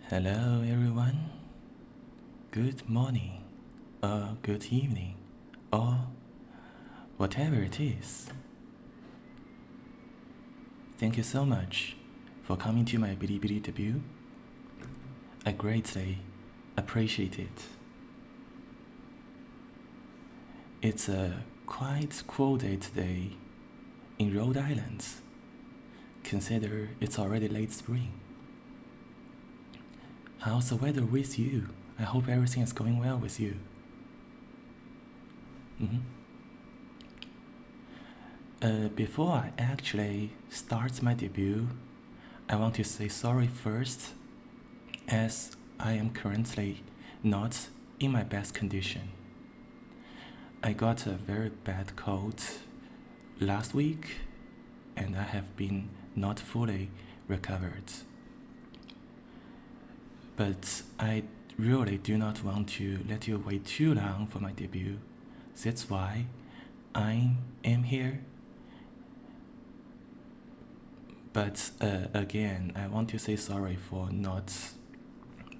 Hello, everyone. Good morning, or good evening, or whatever it is. Thank you so much for coming to my Bilibili Debut. I greatly appreciate it. It's a quite cool day today in Rhode Island. Consider it's already late spring. How's the weather with you? I hope everything is going well with you. Before I actually start my debut, I want to say sorry first, as I am currently not in my best condition. I got a very bad cold last week, and I have been not fully recovered. But I really do not want to let you wait too long for my debut. That's why I am here. But again, I want to say sorry for not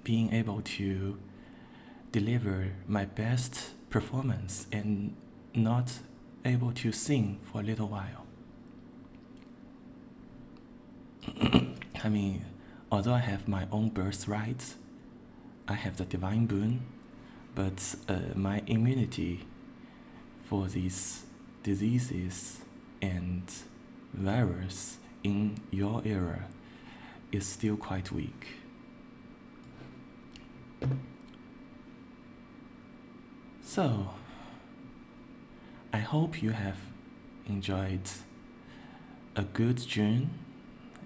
being able to deliver my best performance and not able to sing for a little while. I mean, although I have my own birthright, I have the divine boon, but my immunity for these diseases and virus in your era is still quite weak. So, I hope you have enjoyed a good June,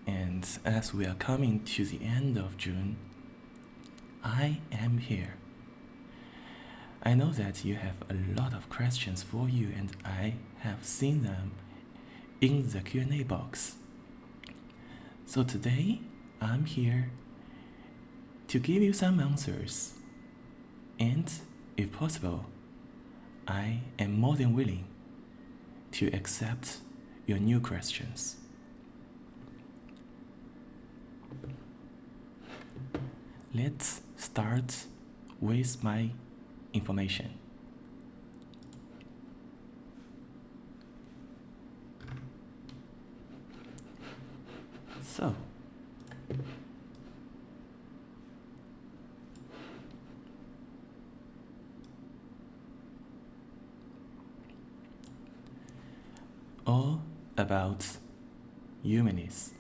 and as we are coming to the end of June, I am here. I know that you have a lot of questions for you, and I have seen them in the Q&A box. So today, I'm here to give you some answers, and if possible, I am more than willing to accept your new questions. Let's start with my information. So, all about Eumenes.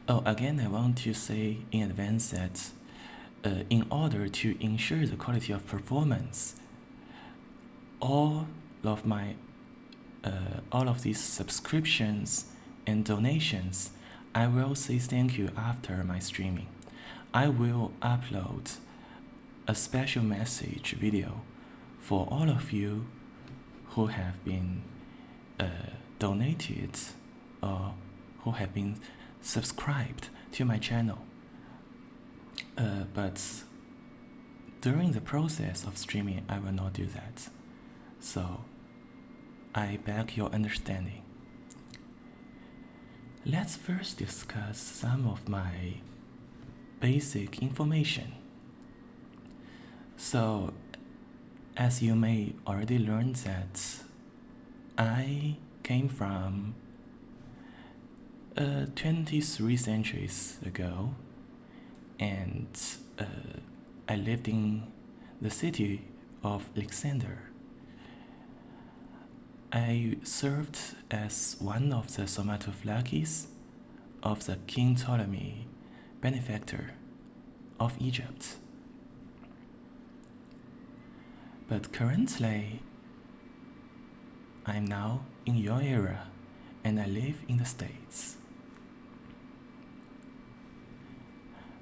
Oh, again, I want to say in advance that in order to ensure the quality of performance, all of these subscriptions and donations, I will say thank you after my streaming. I will upload a special message video for all of you who have been donated or who have been subscribed to my channel. But during the process of streaming, I will not do that. So I beg your understanding. Let's first discuss some of my basic information. So, as you may already learn that I came from 23 centuries ago, and I lived in the city of Alexander. I served as one of the somatophlakis of the King Ptolemy, benefactor of Egypt. But currently, I'm now in your era, and I live in the States.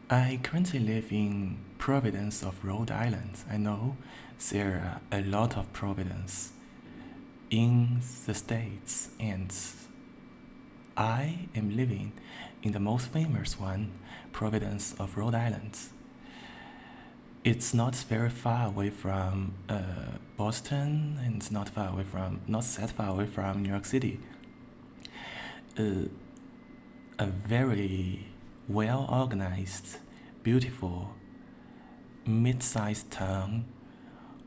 I currently live in Providence of Rhode Island. I know there are a lot of Providence in the States, and I am living in the most famous one, Providence of Rhode Island. It's not very far away from Boston, and it's not that far away from New York City. A very well-organized, beautiful, mid-sized town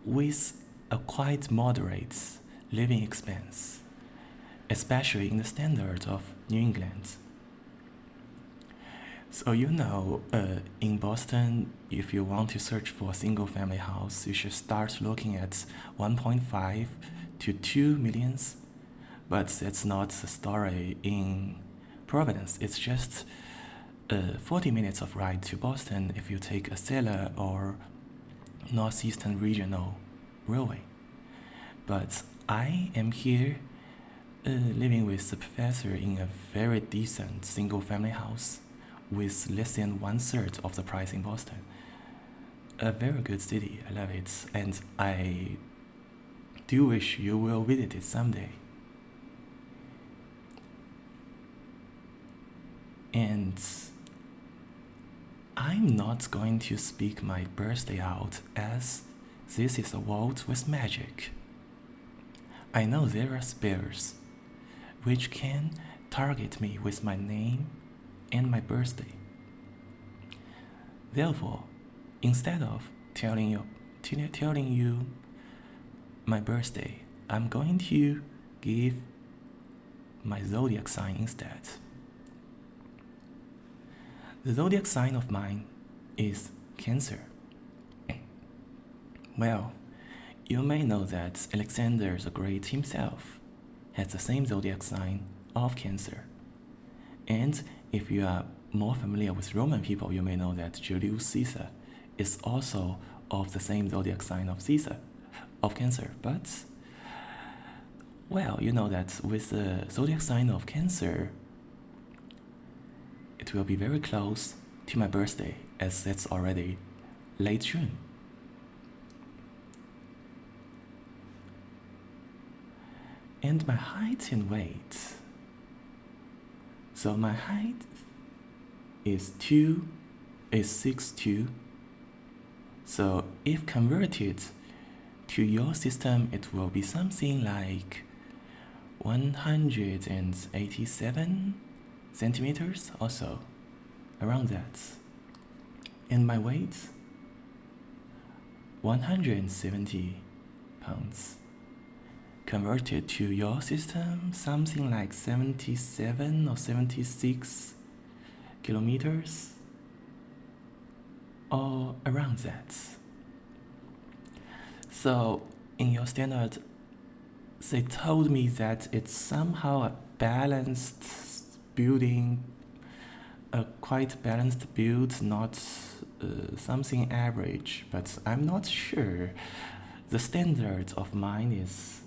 with a quite moderate living expense, especially in the standards of New England. So in Boston, if you want to search for a single family house, you should start looking at 1.5 to 2 millions. But that's not the story in Providence. It's just 40 minutes of ride to Boston if you take a Acela or Northeastern Regional Railway. But I am here living with the professor in a very decent single family house with less than 1/3 of the price in Boston. A very good city, I love it, and I do wish you will visit it someday. And I'm not going to speak my birthday out, as this is a world with magic. I know there are spells which can target me with my name and my birthday. Therefore, instead of telling you my birthday, I'm going to give my zodiac sign instead. The zodiac sign of mine is Cancer. Well, you may know that Alexander the Great himself has the same zodiac sign of Cancer. And if you are more familiar with Roman people, you may know that Julius Caesar is also of the same zodiac sign of Cancer. But, well, you know that with the zodiac sign of Cancer, it will be very close to my birthday, as that's already late June. And my height and weight. So my height is 6'2". So if converted to your system, it will be something like 187 centimeters or so, around that. And my weight, 170 pounds. Converted to your system, something like 77 or 76 kilometers, or around that. So in your standard, they told me that it's somehow a balanced building, a quite balanced build, not something average, but I'm not sure. The standard of mine is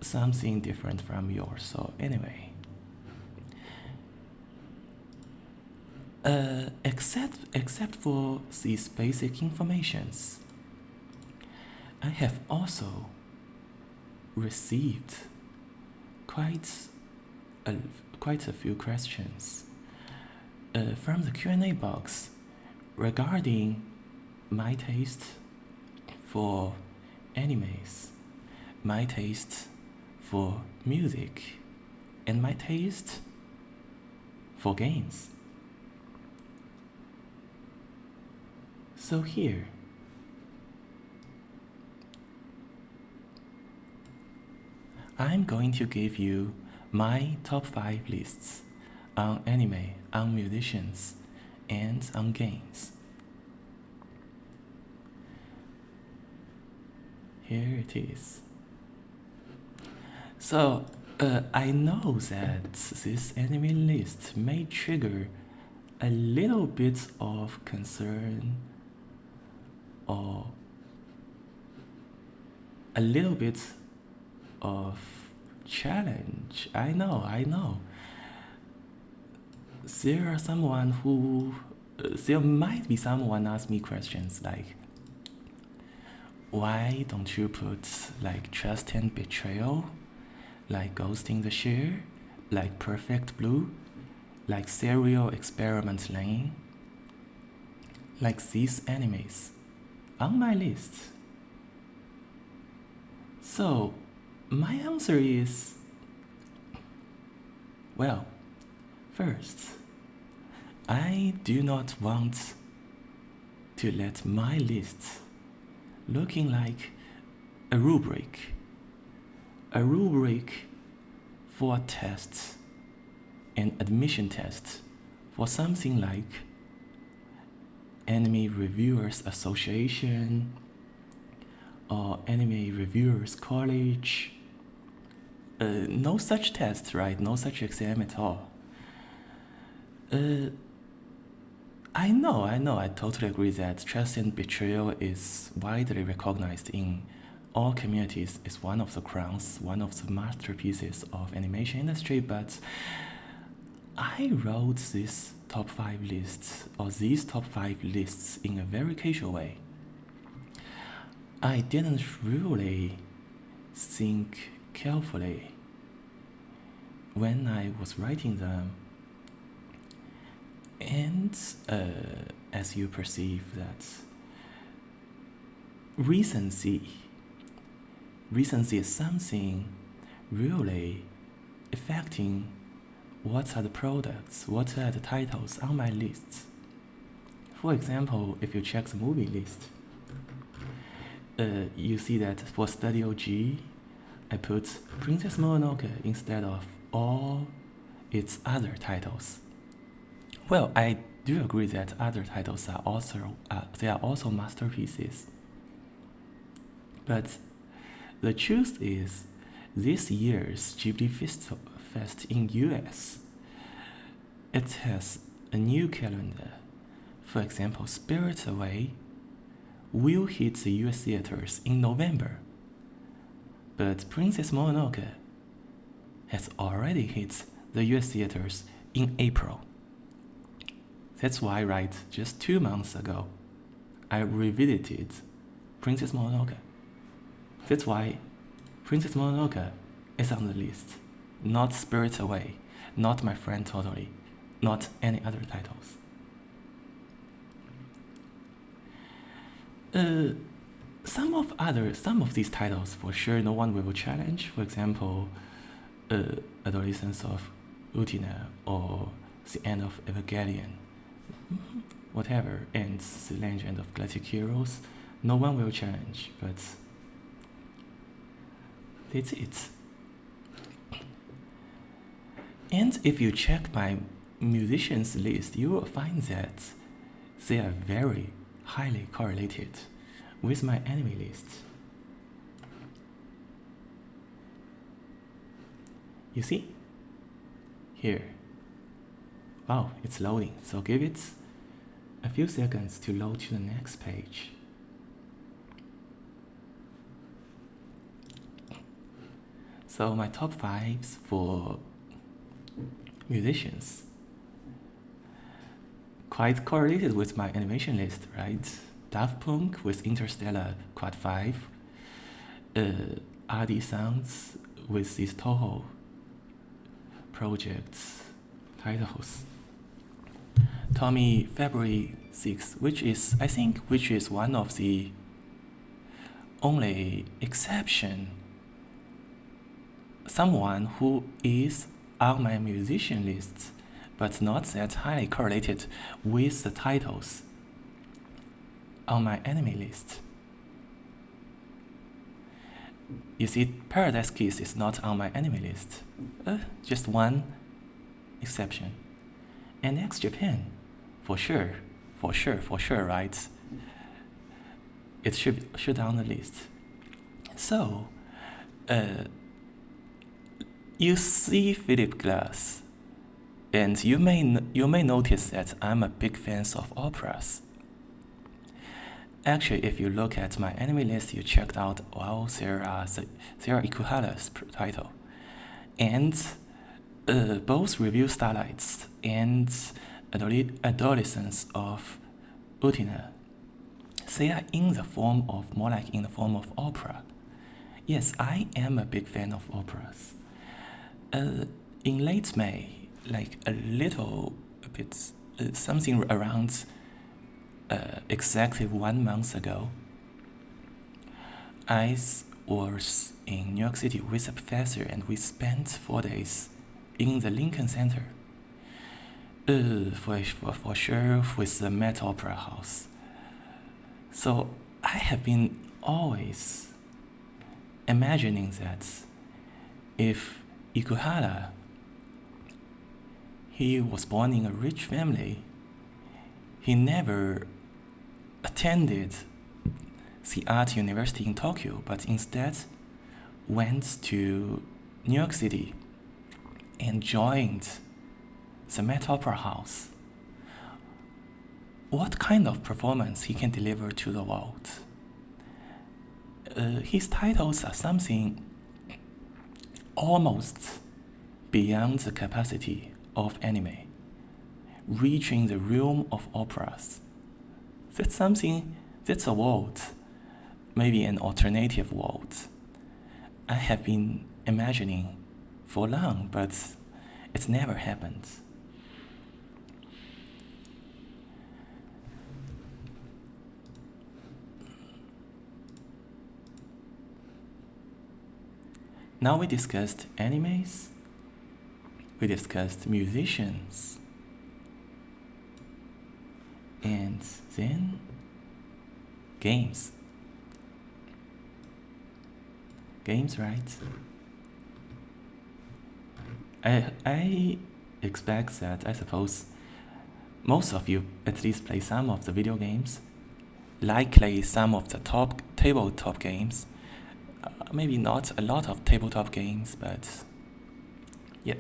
something different from yours. So anyway, except for these basic informations, I have also received quite a few questions from the Q&A box regarding my taste for animes, my taste for music, and my taste for games. So here, I'm going to give you my top 5 lists on anime, on musicians, and on games. Here it is. So, I know that this anime list may trigger a little bit of concern or a little bit of challenge. I know. There might be someone ask me questions like, why don't you put like Trust and Betrayal, like Ghost in the Shell, like Perfect Blue, like Serial Experiment Lane, like these animes on my list? So my answer is, well, first, I do not want to let my list looking like a rubric for tests and admission tests for something like Anime Reviewers Association or Anime Reviewers College. No such test, right? No such exam at all. I know, I totally agree that trust and betrayal is widely recognized in all communities. It's one of the crowns, one of the masterpieces of animation industry, but I wrote this top 5 lists, or these top 5 lists, in a very casual way. I didn't really think carefully when I was writing them. And as you perceive that recency is something really affecting what are the products, what are the titles on my lists. For example, if you check the movie list, you see that for Studio G, I put Princess Mononoke instead of all its other titles. Well, I do agree that other titles are also masterpieces. But the truth is, this year's Ghibli Fest in US, it has a new calendar. For example, Spirited Away will hit the US theaters in November, but Princess Mononoke has already hit the US theaters in April. That's why, right, just 2 months ago, I revisited Princess Mononoke. That's why Princess Mononoke is on the list, not Spirited Away, not My Friend Totally, not any other titles. Some of these titles, for sure, no one will challenge. For example, Adolescence of Utena or The End of Evangelion, whatever, and The Legend of Galactic Heroes, no one will challenge, but that's it. And if you check my musicians list, you will find that they are very highly correlated with my anime list. You see? Here. Wow, it's loading, so give it a few seconds to load to the next page. So my top 5s for musicians, quite correlated with my animation list, right? Daft Punk with Interstellar Quad 5, RD Sounds with these Toho projects titles. Tommy February 6th, which is one of the only exception. Someone who is on my musician list, but not that highly correlated with the titles on my anime list. You see, Paradise Kiss is not on my anime list. Just one exception. And X Japan, for sure, right? It should on the list. So, you see Philip Glass, and you may notice that I'm a big fan of operas. Actually, if you look at my anime list, you checked out, well, there are Ikuhara's title, and both Review Starlights and Adolescence of Utena, they are more like in the form of opera. Yes, I am a big fan of operas. In late May, like a bit, something around exactly 1 month ago, I was in New York City with a professor, and we spent 4 days in the Lincoln Center. For sure with the Met Opera House. So I have been always imagining that if Ikuhara, he was born in a rich family, he never attended the art university in Tokyo, but instead went to New York City and joined the Met Opera House. What kind of performance he can deliver to the world? His titles are something almost beyond the capacity of anime, reaching the realm of operas. That's a world, maybe an alternative world. I have been imagining for long, but it never happened. Now we discussed animes, we discussed musicians, and then games. Games, right? I expect that, I suppose, most of you at least play some of the video games, likely some of the tabletop games. Maybe not a lot of tabletop games, but yeah.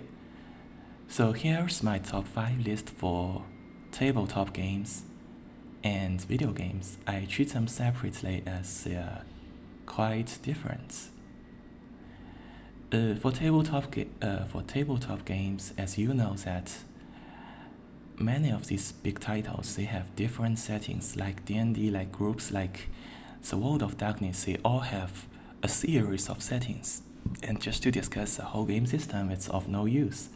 So here's my top 5 list for tabletop games and video games. I treat them separately as they are quite different. For tabletop games, as you know that many of these big titles, they have different settings, like D&D, like groups, like the World of Darkness, they all have a series of settings, and just to discuss the whole game system, it's of no use.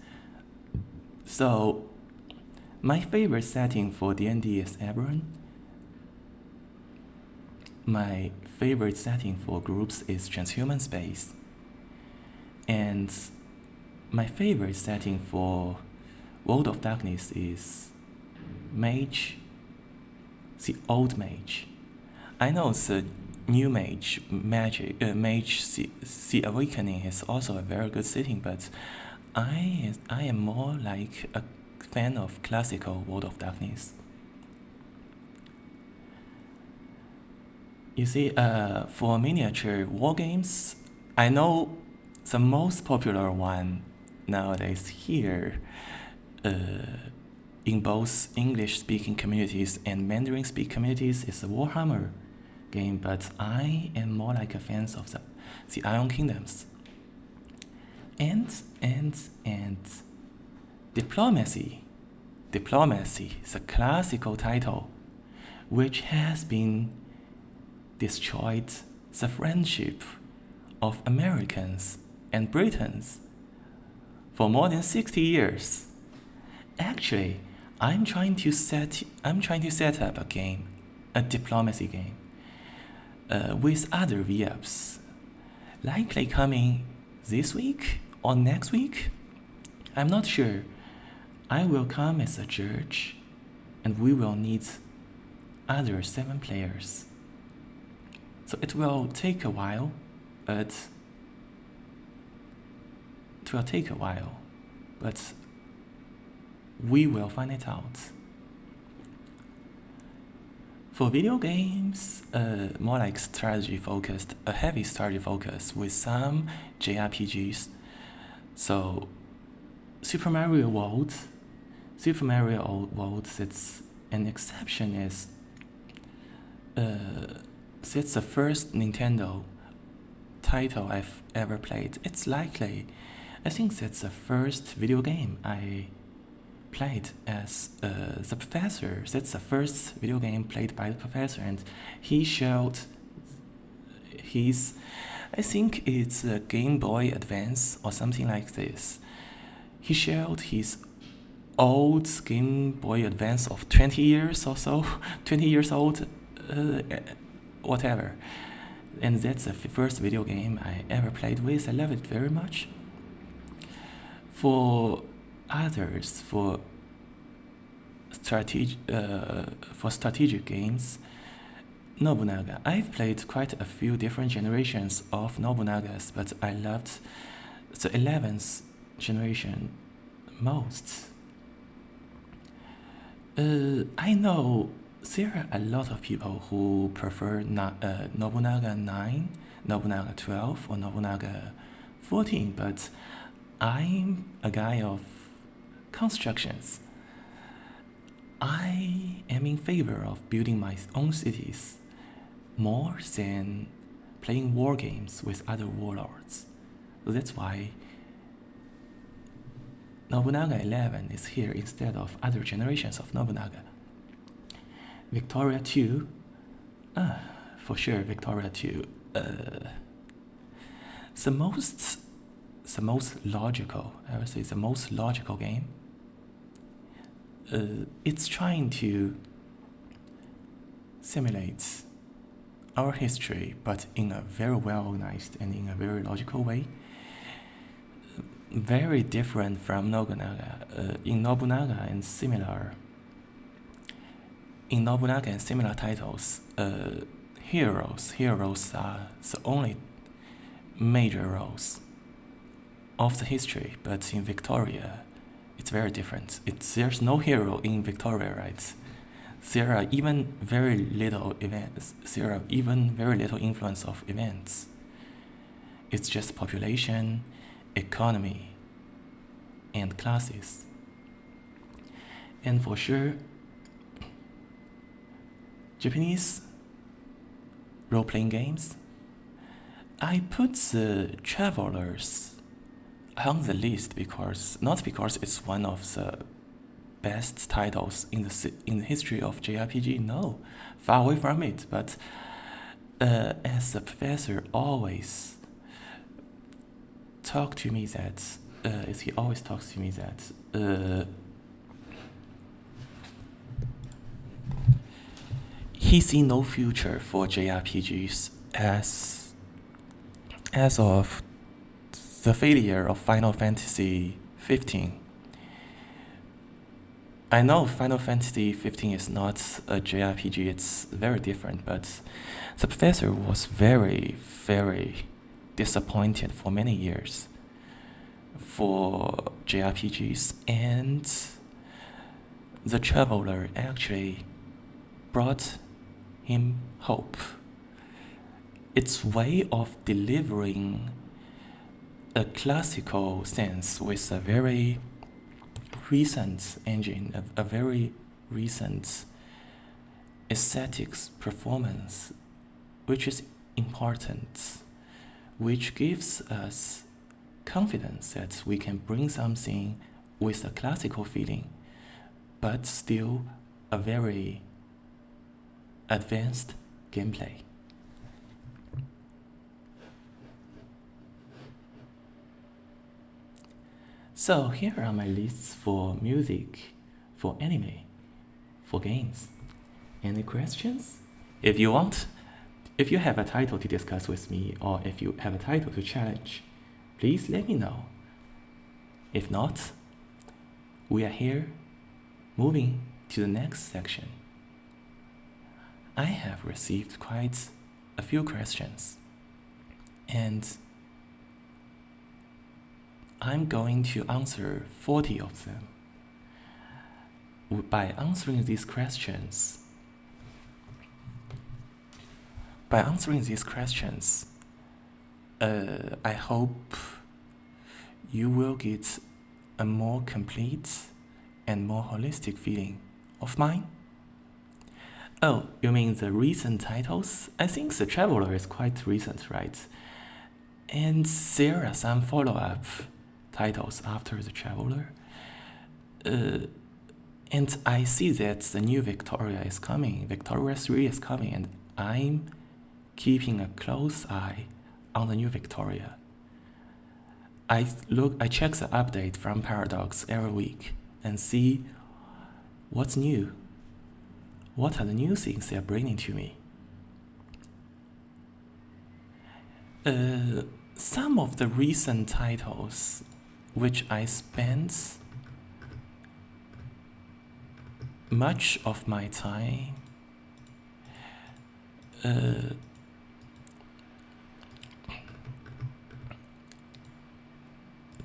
So my favorite setting for D&D is Eberron. My favorite setting for groups is Transhuman Space. And my favorite setting for World of Darkness is Mage, the Old Mage. I know the New Mage, the Awakening is also a very good setting, but I am more like a fan of classical World of Darkness. You see, for miniature war games, I know the most popular one nowadays here, in both English-speaking communities and Mandarin-speaking communities, is the Warhammer game, but I am more like a fan of the Iron Kingdoms. And Diplomacy, the classical title, which has been destroyed the friendship of Americans and Britons for more than 60 years. Actually, I'm trying to set up a game, a diplomacy game, with other VFs, likely coming this week or next week. I'm not sure. I will come as a judge, and we will need other 7 players. So it will take a while, but we will find it out. For video games, more like strategy focused, a heavy strategy focus with some JRPGs. So Super Mario World, that's an exception, is that's the first Nintendo title I've ever played. It's likely, I think that's the first video game I played as the professor. That's the first video game played by the professor, and he showed his, I think it's a Game Boy Advance or something like this. He showed his old Game Boy Advance of 20 years or so, 20 years old, whatever. And that's the first video game I ever played with. I love it very much. For others, for for strategic games, Nobunaga. I've played quite a few different generations of Nobunagas, but I loved the 11th generation most. I know there are a lot of people who prefer Nobunaga 9, Nobunaga 12, or Nobunaga 14, but I'm a guy of constructions. I am in favor of building my own cities more than playing war games with other warlords. So that's why Nobunaga 11 is here instead of other generations of Nobunaga. Victoria 2, for sure Victoria 2. The most logical, I would say the most logical game. It's trying to simulate our history, but in a very well organized and in a very logical way. Very different from Nobunaga. In Nobunaga and similar titles, heroes are the only major roles of the history, but in Victoria, it's very different. There's no hero in Victoria, right? There are even very little events. There are even very little influence of events. It's just population, economy, and classes. And for sure, Japanese role-playing games, I put the Travelers on the list not because it's one of the best titles in the history of JRPG, no, far away from it, but as the professor always talks to me that he sees no future for JRPGs as of the failure of Final Fantasy 15. I know Final Fantasy 15 is not a JRPG, it's very different, but the professor was very, very disappointed for many years for JRPGs, and the Traveler actually brought him hope. Its way of delivering a classical sense with a very recent engine, a very recent aesthetics performance, which is important, which gives us confidence that we can bring something with a classical feeling, but still a very advanced gameplay. So here are my lists for music, for anime, for games. Any questions? If you have a title to discuss with me, or if you have a title to challenge, please let me know. If not, we are here moving to the next section. I have received quite a few questions, and I'm going to answer 40 of them. By answering these questions, I hope you will get a more complete and more holistic feeling of mine. Oh, you mean the recent titles? I think The Traveler is quite recent, right? And there are some follow-up titles after The Traveler. And I see that the new Victoria is coming. Victoria 3 is coming, and I'm keeping a close eye on the new Victoria. I check the update from Paradox every week and see what's new. What are the new things they're bringing to me? Some of the recent titles which I spent much of my time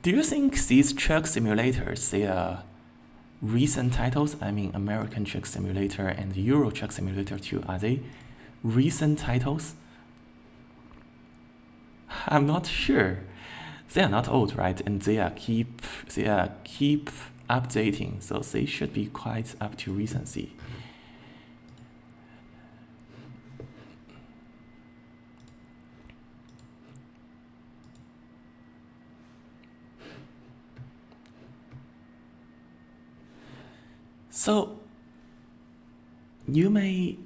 do you think these truck simulators, they are recent titles? I mean, American Truck Simulator and Euro Truck Simulator 2, are they recent titles? I'm not sure. They are not old, right? And they are keep updating, so they should be quite up to recency. So you may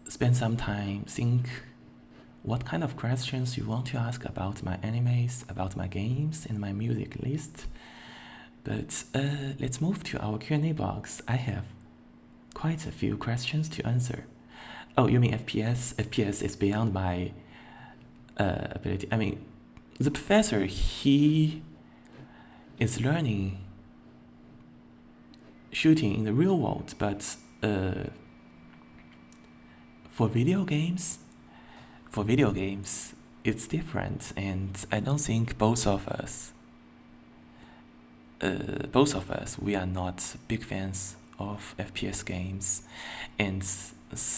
spend some time think what kind of questions you want to ask about my animes, about my games, and my music list. But let's move to our Q&A box. I have quite a few questions to answer. Oh, you mean FPS? FPS is beyond my ability. I mean, the professor, he is learning shooting in the real world, but for video games, it's different, and I don't think both of us, we are not big fans of FPS games, and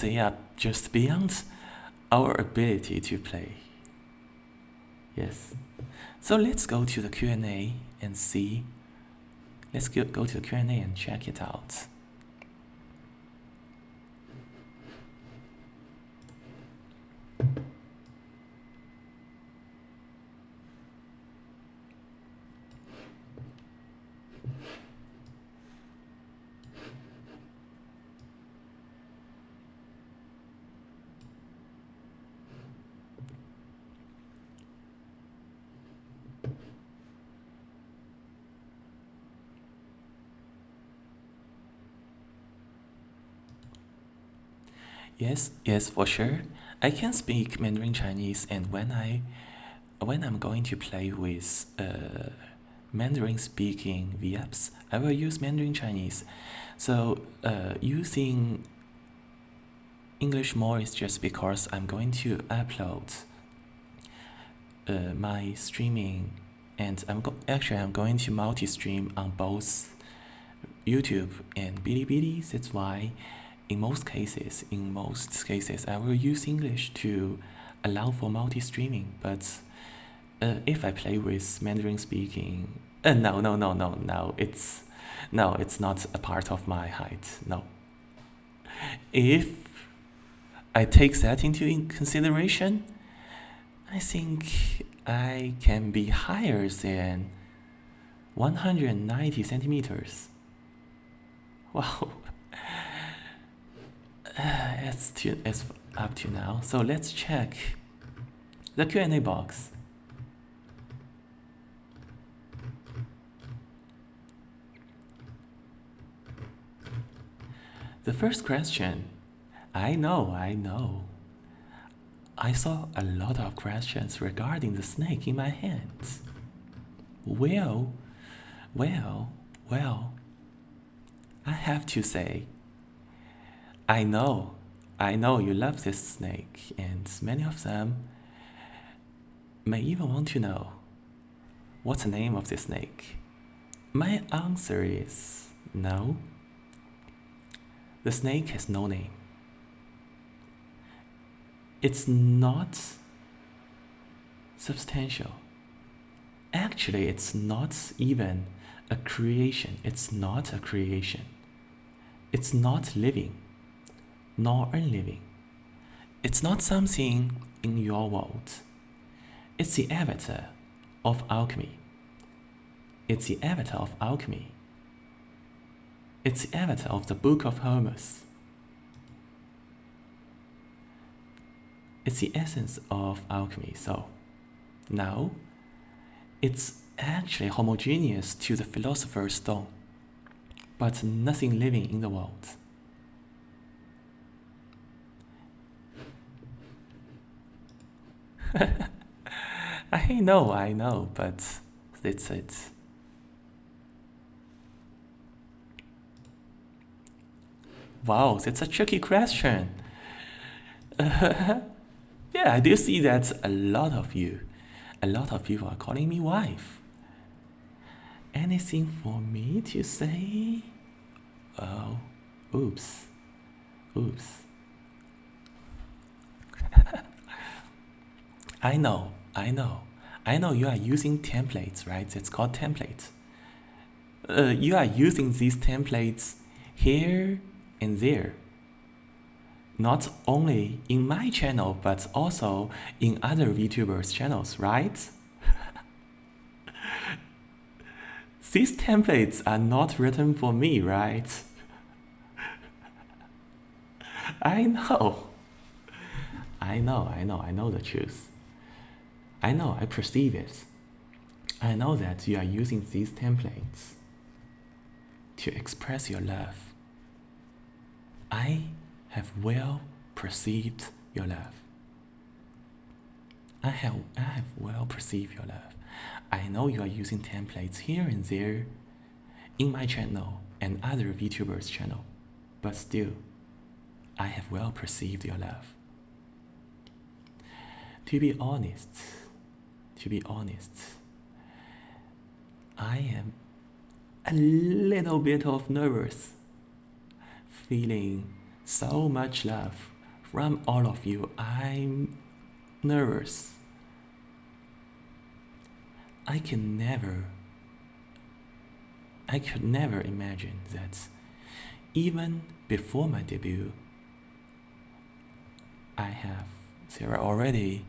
they are just beyond our ability to play. Yes. So let's go to the Q&A and see. Let's go to the Q&A and check it out. Yes, for sure. I can speak Mandarin Chinese, and when I'm going to play with Mandarin speaking VApps, I will use Mandarin Chinese. So using English more is just because I'm going to upload my streaming, and I'm going to multi-stream on both YouTube and Bilibili. That's why in most cases, I will use English to allow for multi-streaming. But if I play with Mandarin speaking, no, it's not a part of my height. No. If I take that into consideration, I think I can be higher than 190 centimeters. Wow. It's up to now. So let's check the Q&A box. The first question, I know. I saw a lot of questions regarding the snake in my hands. Well, I have to say, I know you love this snake, and many of them may even want to know what's the name of this snake. My answer is no. The snake has no name. It's not substantial. Actually, it's not even a creation. It's not a creation. It's not living, nor unliving. It's not something in your world. It's the avatar of alchemy. It's the avatar of alchemy. It's the avatar of the Book of Hermes. It's the essence of alchemy. So now it's actually homogeneous to the philosopher's stone, but nothing living in the world. I know, but it's Wow, that's a tricky question. Yeah, I do see that a lot of people are calling me wife. Anything for me to say? Oh, oops. I know you are using templates, right? It's called templates. You are using these templates here and there. Not only in my channel, but also in other VTubers' channels, right? These templates are not written for me, right? I know the truth. I perceive it. I know that you are using these templates to express your love. I have well perceived your love. I have well perceived your love. I know you are using templates here and there in my channel and other VTubers' channel, but still, I have well perceived your love. To be honest, I am a little bit of nervous, feeling so much love from all of you. I'm nervous. I could never imagine that even before my debut, there are already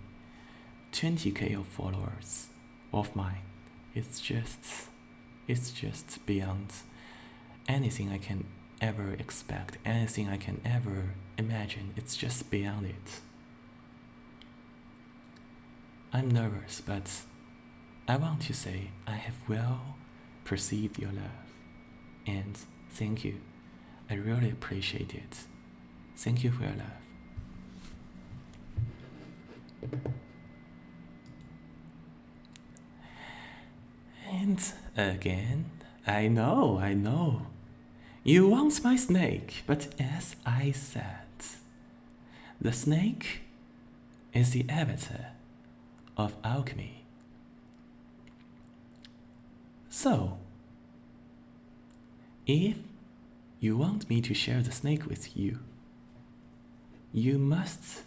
20k of followers of mine. It's just beyond anything I can ever expect, anything I can ever imagine. It's just beyond it. I'm nervous, but I want to say I have well perceived your love, and thank you. I really appreciate it. Thank you for your love. And again, I know. You want my snake, but as I said, the snake is the avatar of alchemy. So, if you want me to share the snake with you, you must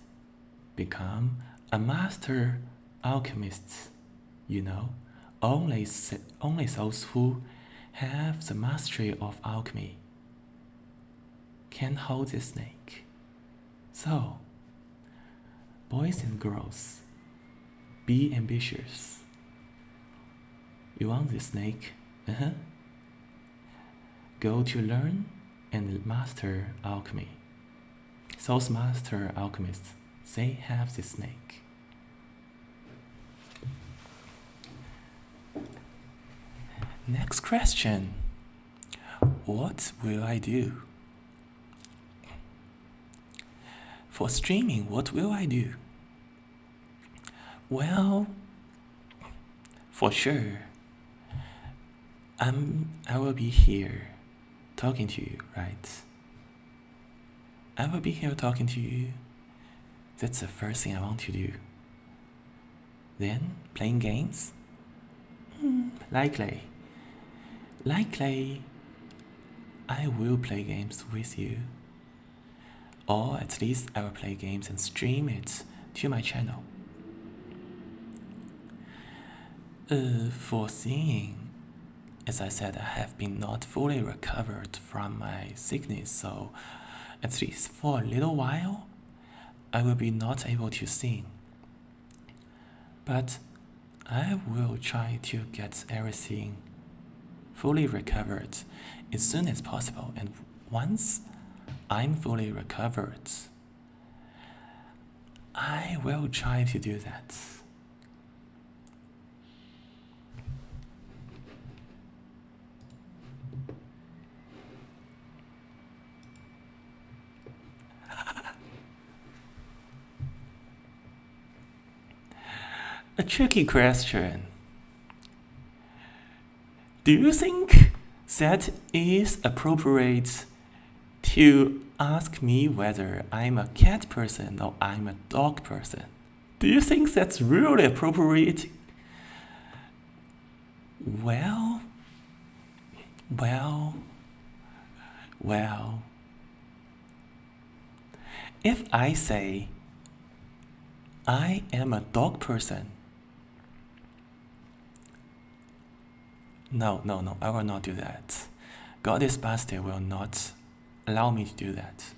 become a master alchemist. You know, only those who have the mastery of alchemy can hold the snake. So, boys and girls, be ambitious. You want the snake? Go to learn and master alchemy. Those master alchemists, they have the snake. Next question. What will I do? For streaming, what will I do? Well, for sure, I will be here talking to you, right? I will be here talking to you. That's the first thing I want to do. Then, playing games? Likely, I will play games with you. Or at least I will play games and stream it to my channel. For singing, as I said, I have been not fully recovered from my sickness, so at least for a little while, I will be not able to sing. But I will try to get everything fully recovered as soon as possible, and once I'm fully recovered, I will try to do that. A tricky question. Do you think that is appropriate to ask me whether I'm a cat person or I'm a dog person. Do you think that's really appropriate? Well, well, well. If I say I am a dog person, no, I will not do that. Goddess Bastille will not allow me to do that.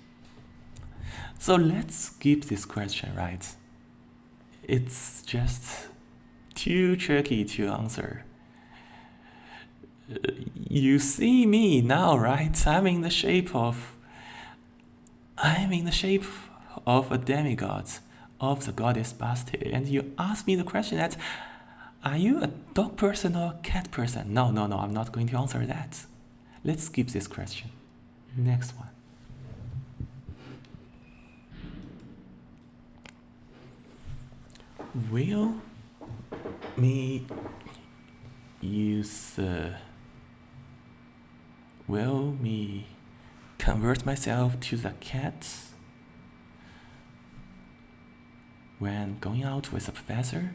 So let's skip this question, right? It's just too tricky to answer. You see me now, right? I'm in the shape of a demigod, of the goddess Bastille, and you ask me the question that, are you a dog person or a cat person? No, I'm not going to answer that. Let's skip this question. Next one. Will me convert myself to the cat when going out with a professor?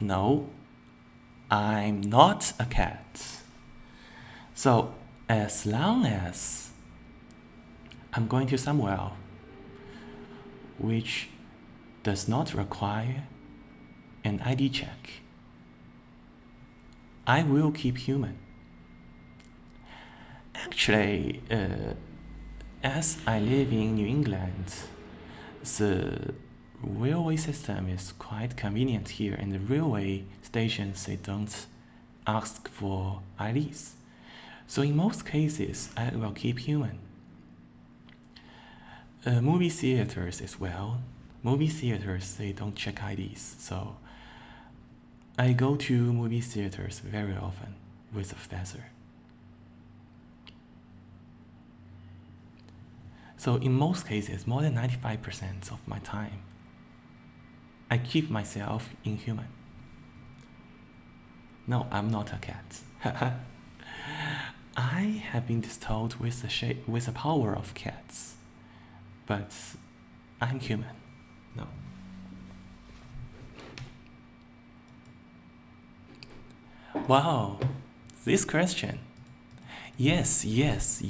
No, I'm not a cat. So as long as I'm going to somewhere which does not require an ID check, I will keep human. Actually, as I live in New England, the railway system is quite convenient here, and the railway stations, they don't ask for IDs. So in most cases, I will keep human. Movie theaters as well. Movie theaters, they don't check IDs, so I go to movie theaters very often with a professor. So in most cases, more than 95% of my time, I keep myself inhuman. No, I'm not a cat. I have been bestowed with the power of cats, but I'm human. No. Wow, this question. Yes. Yes,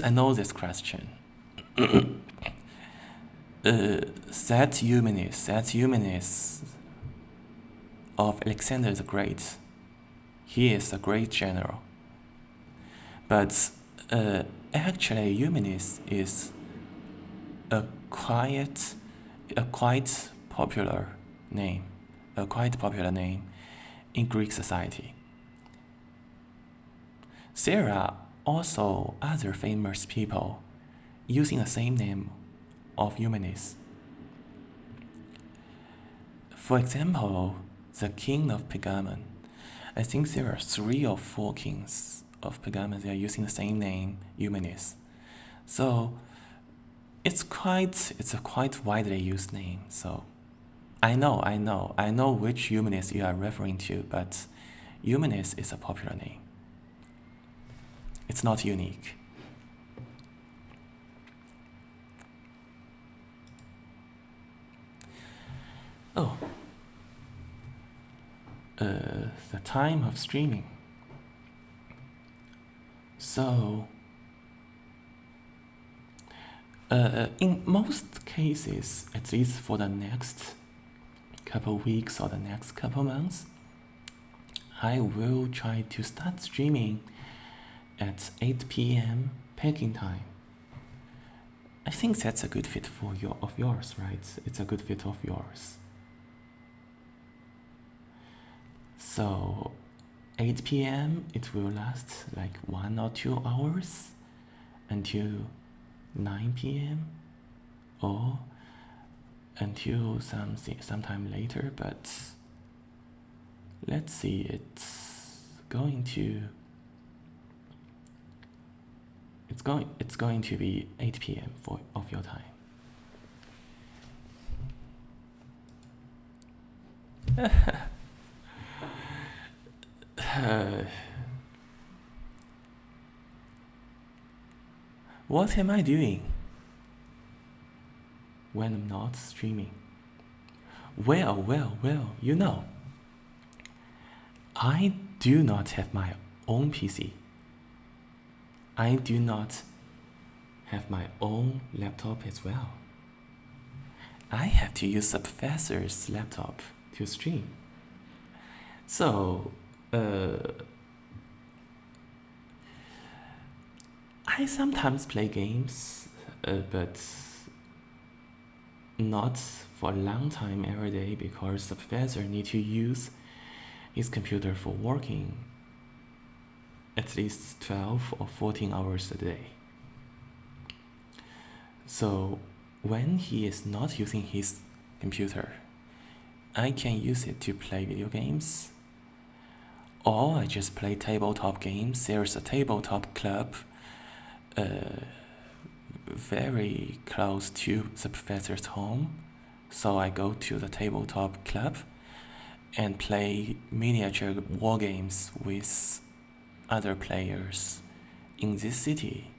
I know this question. That's Eumenes of Alexander the Great. He is a great general. But actually, Eumenes is a quite popular name in Greek society. There are also other famous people using the same name of Eumenes. For example, the king of Pergamon. I think there are 3 or 4 kings of Pergamon. They are using the same name, Eumenes. So it's a quite widely used name. So I know which Eumenes you are referring to, but Eumenes is a popular name. It's not unique. Oh, the time of streaming. So, in most cases, at least for the next couple weeks or the next couple months, I will try to start streaming at 8 p.m. Peking time. I think that's a good fit of yours, right? It's a good fit of yours. So 8 p.m. it will last like 1 or 2 hours until 9 p.m. or until sometime later, but let's see, it's going to be 8 p.m. of your time. What am I doing when I'm not streaming? Well, I do not have my own PC. I do not have my own laptop as well. I have to use the professor's laptop to stream. So, I sometimes play games, but not for a long time every day because the professor needs to use his computer for working at least 12 or 14 hours a day. So when he is not using his computer, I can use it to play video games, or I just play tabletop games. There's a tabletop club very close to the professor's home, so I go to the tabletop club and play miniature war games with other players in this city.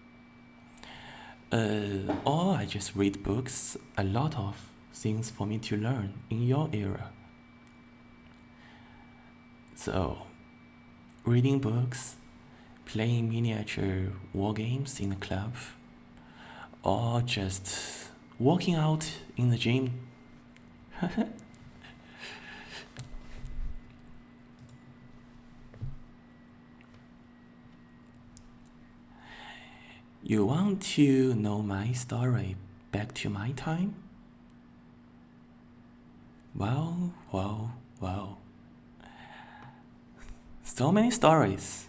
Or I just read books, a lot of things for me to learn in your era. So, reading books, playing miniature war games in the club, or just working out in the gym. You want to know my story back to my time? Well. So many stories.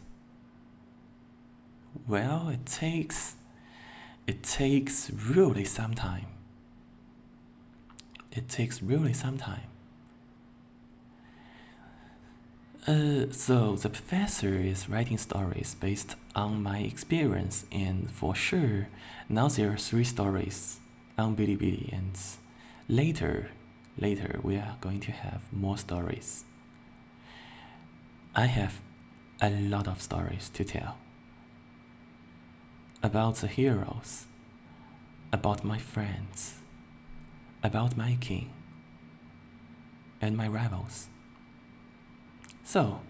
Well, it takes really some time. So the professor is writing stories based on my experience, and for sure, now there are 3 stories on Bilibili, and later we are going to have more stories. I have a lot of stories to tell about the heroes, about my friends, about my king, and my rivals. So,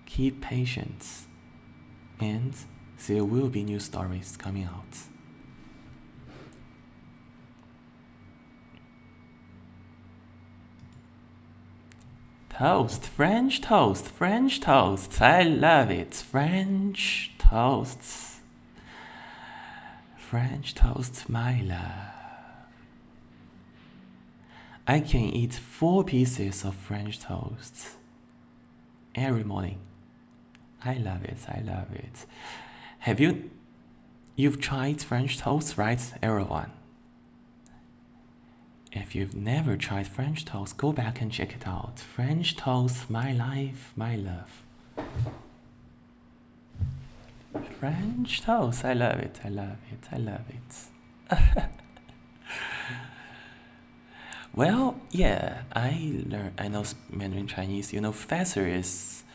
keep patience, and there will be new stories coming out. Toast, French toast, I love it. French toast, my love. I can eat 4 pieces of French toast every morning. I love it. You've tried French toast, right, everyone? If you've never tried French toast, go back and check it out. French toast, my life, my love. French toast, I love it. Well, yeah, I know Mandarin Chinese. You know, professor is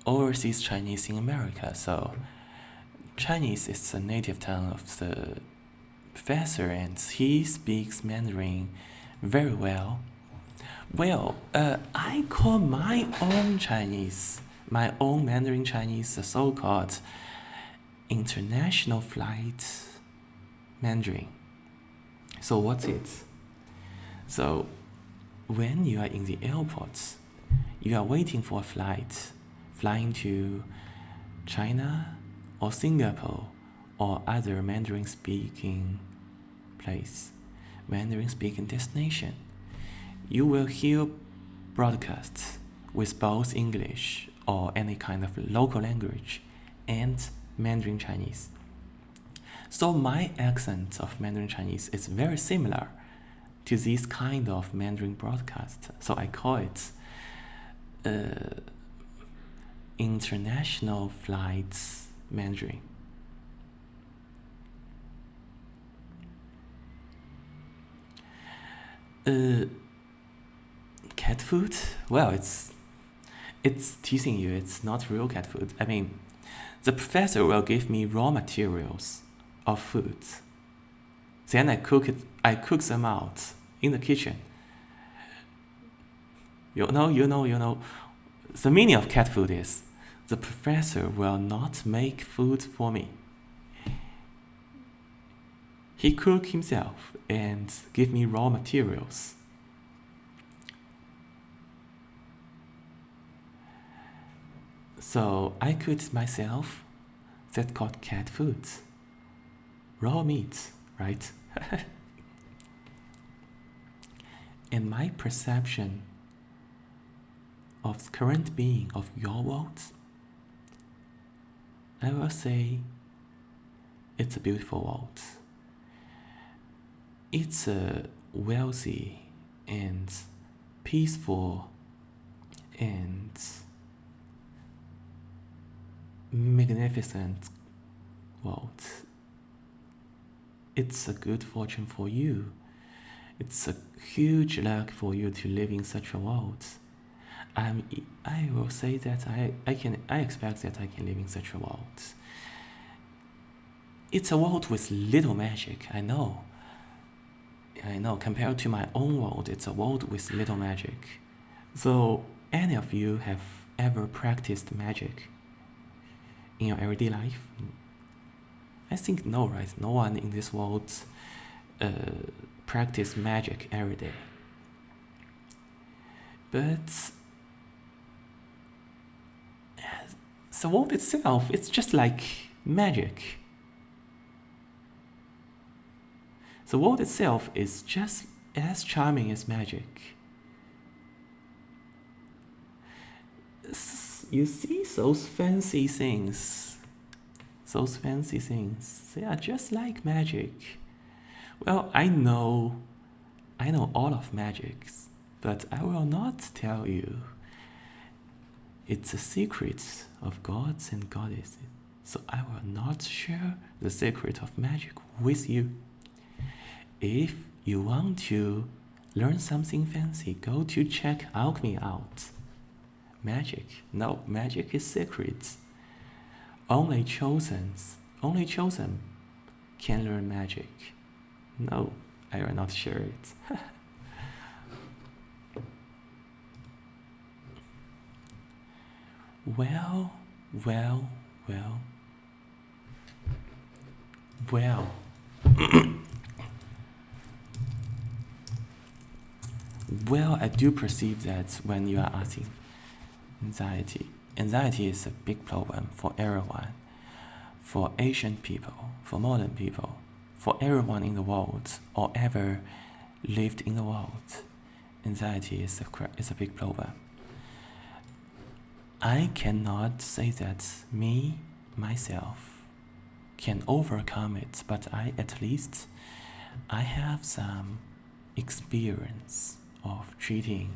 overseas Chinese in America, so Chinese is the native tongue of the professor, and he speaks Mandarin very well. Well, I call my own Mandarin Chinese, the so-called international flight Mandarin. So what's it? So when you are in the airport, you are waiting for a flight flying to China or Singapore or other Mandarin speaking destination. You will hear broadcasts with both English or any kind of local language and Mandarin Chinese. So my accent of Mandarin Chinese is very similar to this kind of Mandarin broadcast. So I call it international flights Mandarin. cat food? Well, it's teasing you. It's not real cat food. I mean, the professor will give me raw materials of food. Then I cook it. I cook them out in the kitchen. You know. The meaning of cat food is the professor will not make food for me. He cook himself and give me raw materials. So I cooked myself. That's called cat food. Raw meat, right? And my perception of the current being of your world, I will say it's a beautiful world. It's a wealthy and peaceful and magnificent world. It's a good fortune for you. It's a huge luck for you to live in such a world. I will say that I expect that I can live in such a world. It's a world with little magic, I know. Compared to my own world, it's a world with little magic. So, any of you have ever practiced magic in your everyday life? I think no, right? No one in this world practice magic every day. But the world itself, it's just like magic. The world itself is just as charming as magic. You see those fancy things, they are just like magic. Well, I know all of magics, but I will not tell you. It's a secret of gods and goddesses, so I will not share the secret of magic with you. If you want to learn something fancy, go to check alchemy out. Magic is secret. Only chosen can learn magic. No, I will not share it. Well. Well, I do perceive that when you are asking anxiety. Anxiety is a big problem for everyone, for Asian people, for modern people, for everyone in the world or ever lived in the world. Anxiety is a big problem. I cannot say that myself, can overcome it, but I have some experience of treating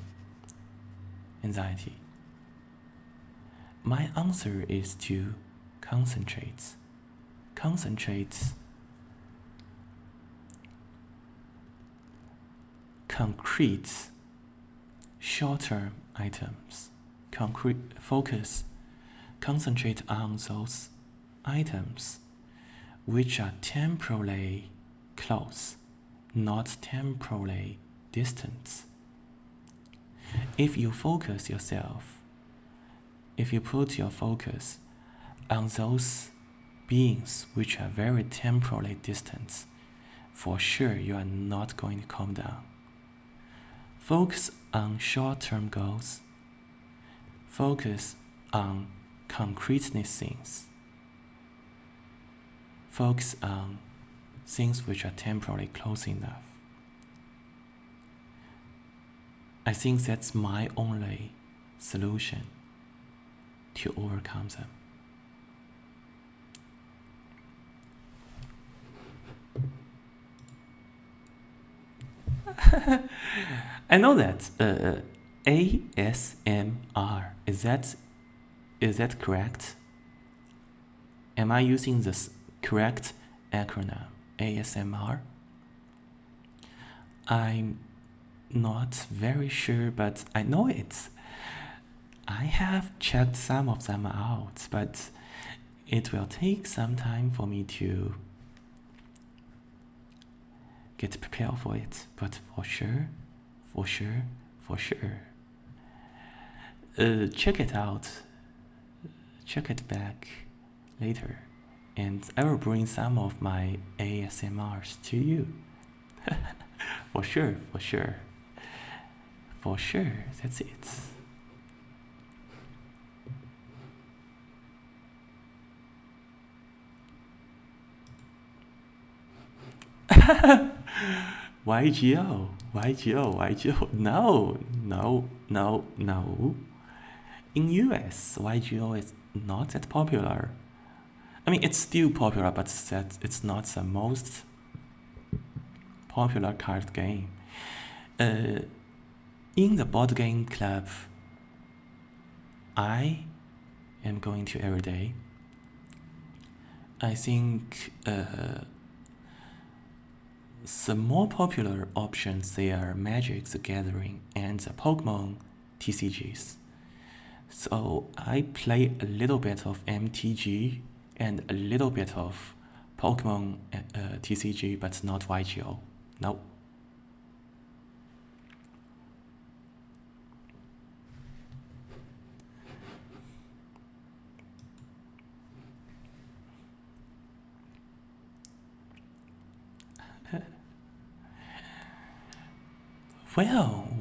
anxiety. My answer is to concentrate. Concrete, short-term items. Concentrate on those items which are temporally close, not temporally distant. If you put your focus on those beings which are very temporally distant, for sure you are not going to calm down. Focus on short-term goals. Focus on concreteness things. Focus on things which are temporally close enough. I think that's my only solution to overcome them. I know that ASMR, is that correct? Am I using the correct acronym ASMR? I'm not very sure, but I know it. I have checked some of them out, but it will take some time for me to get prepared for it. But for sure, check it out. Check it back later, and I will bring some of my ASMRs to you. For sure. That's it. YGO. No. In US, YGO is not that popular. I mean, it's still popular, but it's not the most popular card game. In the board game club I am going to every day, I think the more popular options, they are Magic the Gathering and the Pokemon TCGs. So I play a little bit of MTG and a little bit of Pokemon TCG, but not YGO. No.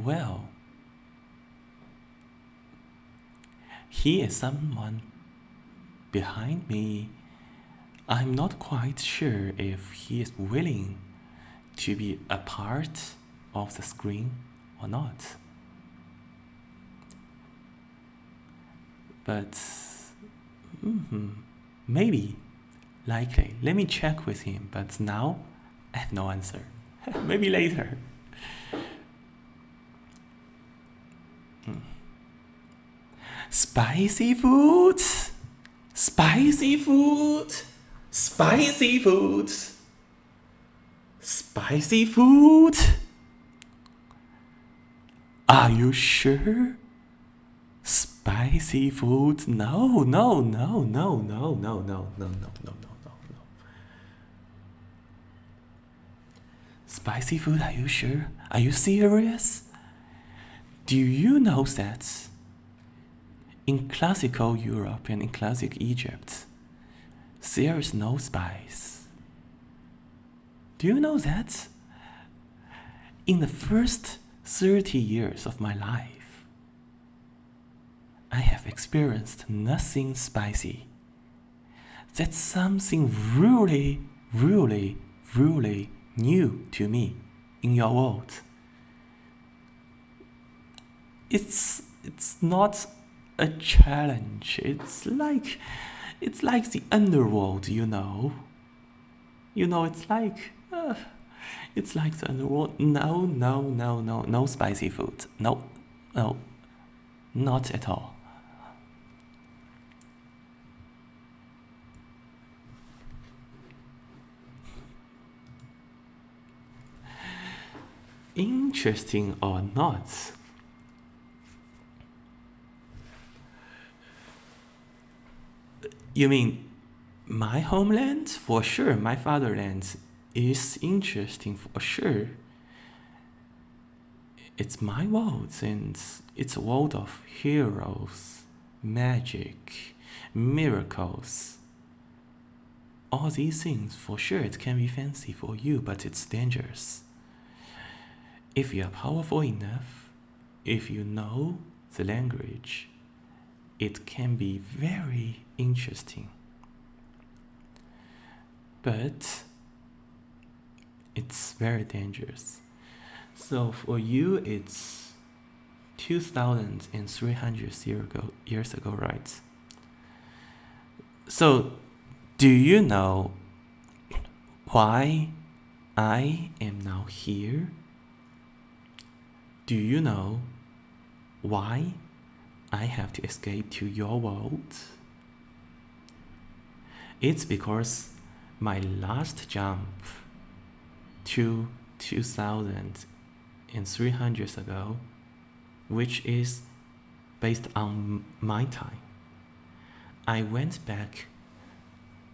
Well. He is someone behind me. I'm not quite sure if he is willing to be a part of the screen or not. But maybe, likely. Let me check with him, but now I have no answer. Maybe later. Spicy food. Are you sure? Spicy food? No. Spicy food, are you sure? Are you serious? Do you know that in classical Europe and in classic Egypt, there is no spice? Do you know that? In the first 30 years of my life, I have experienced nothing spicy. That's something really new to me in your world. It's not a challenge. It's like the underworld, you know. It's like the underworld. No spicy food. No, not at all. Interesting or not, you mean my homeland? For sure, my fatherland is interesting for sure. It's my world, and it's a world of heroes, magic, miracles. All these things, for sure, it can be fancy for you, but it's dangerous. If you are powerful enough, if you know the language, it can be very interesting. But it's very dangerous. So for you, it's 2,300 years ago, right? So, do you know why I am now here? Do you know why I have to escape to your world? It's because my last jump to 2000 and 300 years ago, which is based on my time. I went back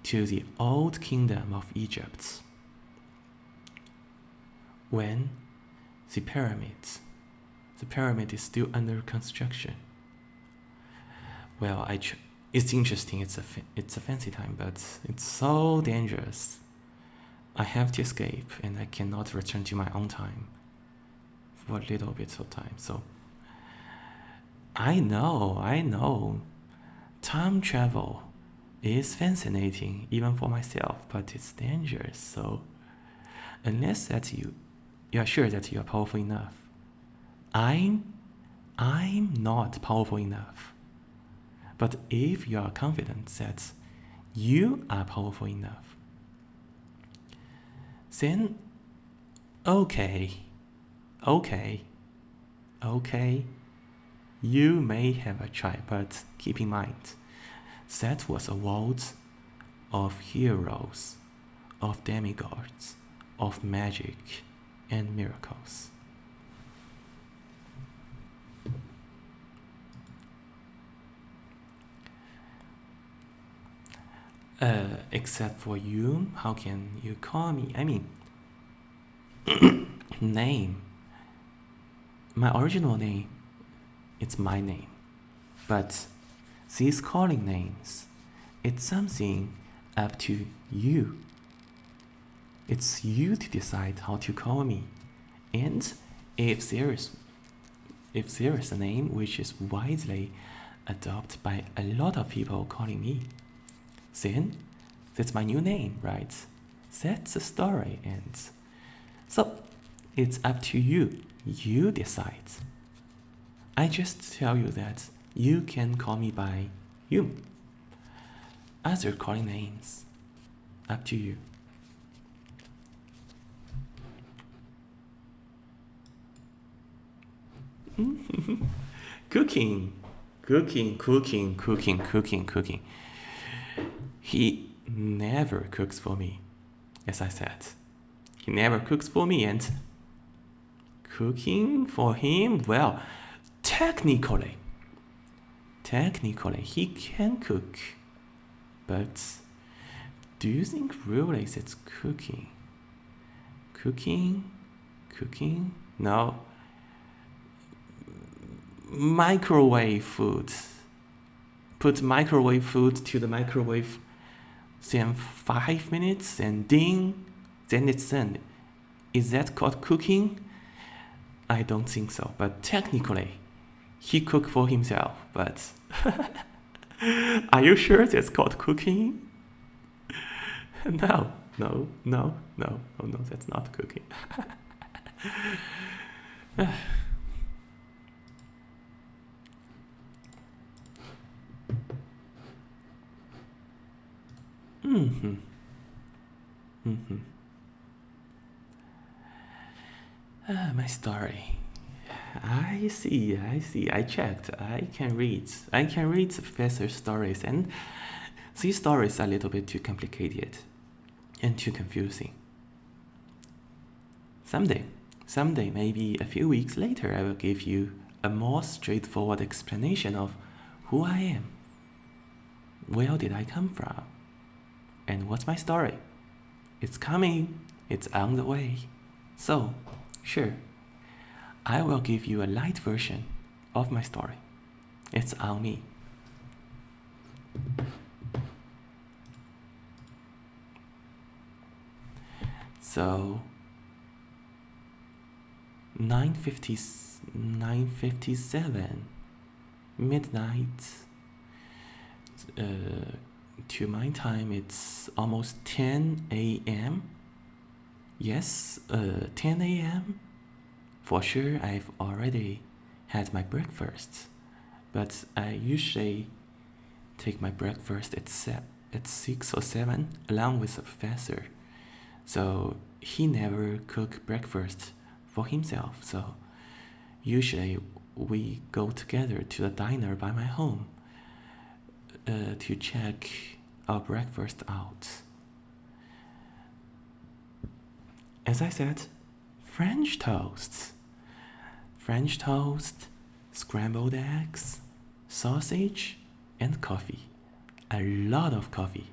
to the old kingdom of Egypt when the pyramid is still under construction. Well, it's interesting. It's a fancy time, but it's so dangerous. I have to escape, and I cannot return to my own time for a little bit of time. So I know, time travel is fascinating even for myself, but it's dangerous. So unless that you are sure that you are powerful enough, I'm not powerful enough. But if you are confident that you are powerful enough, then okay, you may have a try, but keep in mind, that was a world of heroes, of demigods, of magic and miracles. Except for you, how can you call me? I mean, name. My original name, it's my name. But these calling names, it's something up to you. It's you to decide how to call me. And if there is a name which is widely adopted by a lot of people calling me, then that's my new name, right? That's the story. And so it's up to you. You decide. I just tell you that you can call me by you. Other calling names, up to you. Cooking. He never cooks for me, as I said. He never cooks for me, and cooking for him, well, technically he can cook. But do you think really it's cooking? Cooking? No. Microwave food. Put microwave food to the microwave, then 5 minutes, and ding, then it's done. Is that called cooking? I don't think so, but technically, he cooked for himself, but are you sure that's called cooking? No, that's not cooking. My story. I see. I checked. I can read Professor stories, and these stories are a little bit too complicated and too confusing. Someday, maybe a few weeks later, I will give you a more straightforward explanation of who I am, where did I come from, and what's my story. It's coming. It's on the way. So, sure, I will give you a light version of my story. It's on me. So, 9:57, midnight. To my time, it's almost 10 a.m. Yes, 10 a.m. For sure, I've already had my breakfast, but I usually take my breakfast at 6 or 7 along with the professor. So he never cook breakfast for himself. So usually we go together to the diner by my home to check our breakfast out. As I said, French toast. French toast, scrambled eggs, sausage, and coffee. A lot of coffee.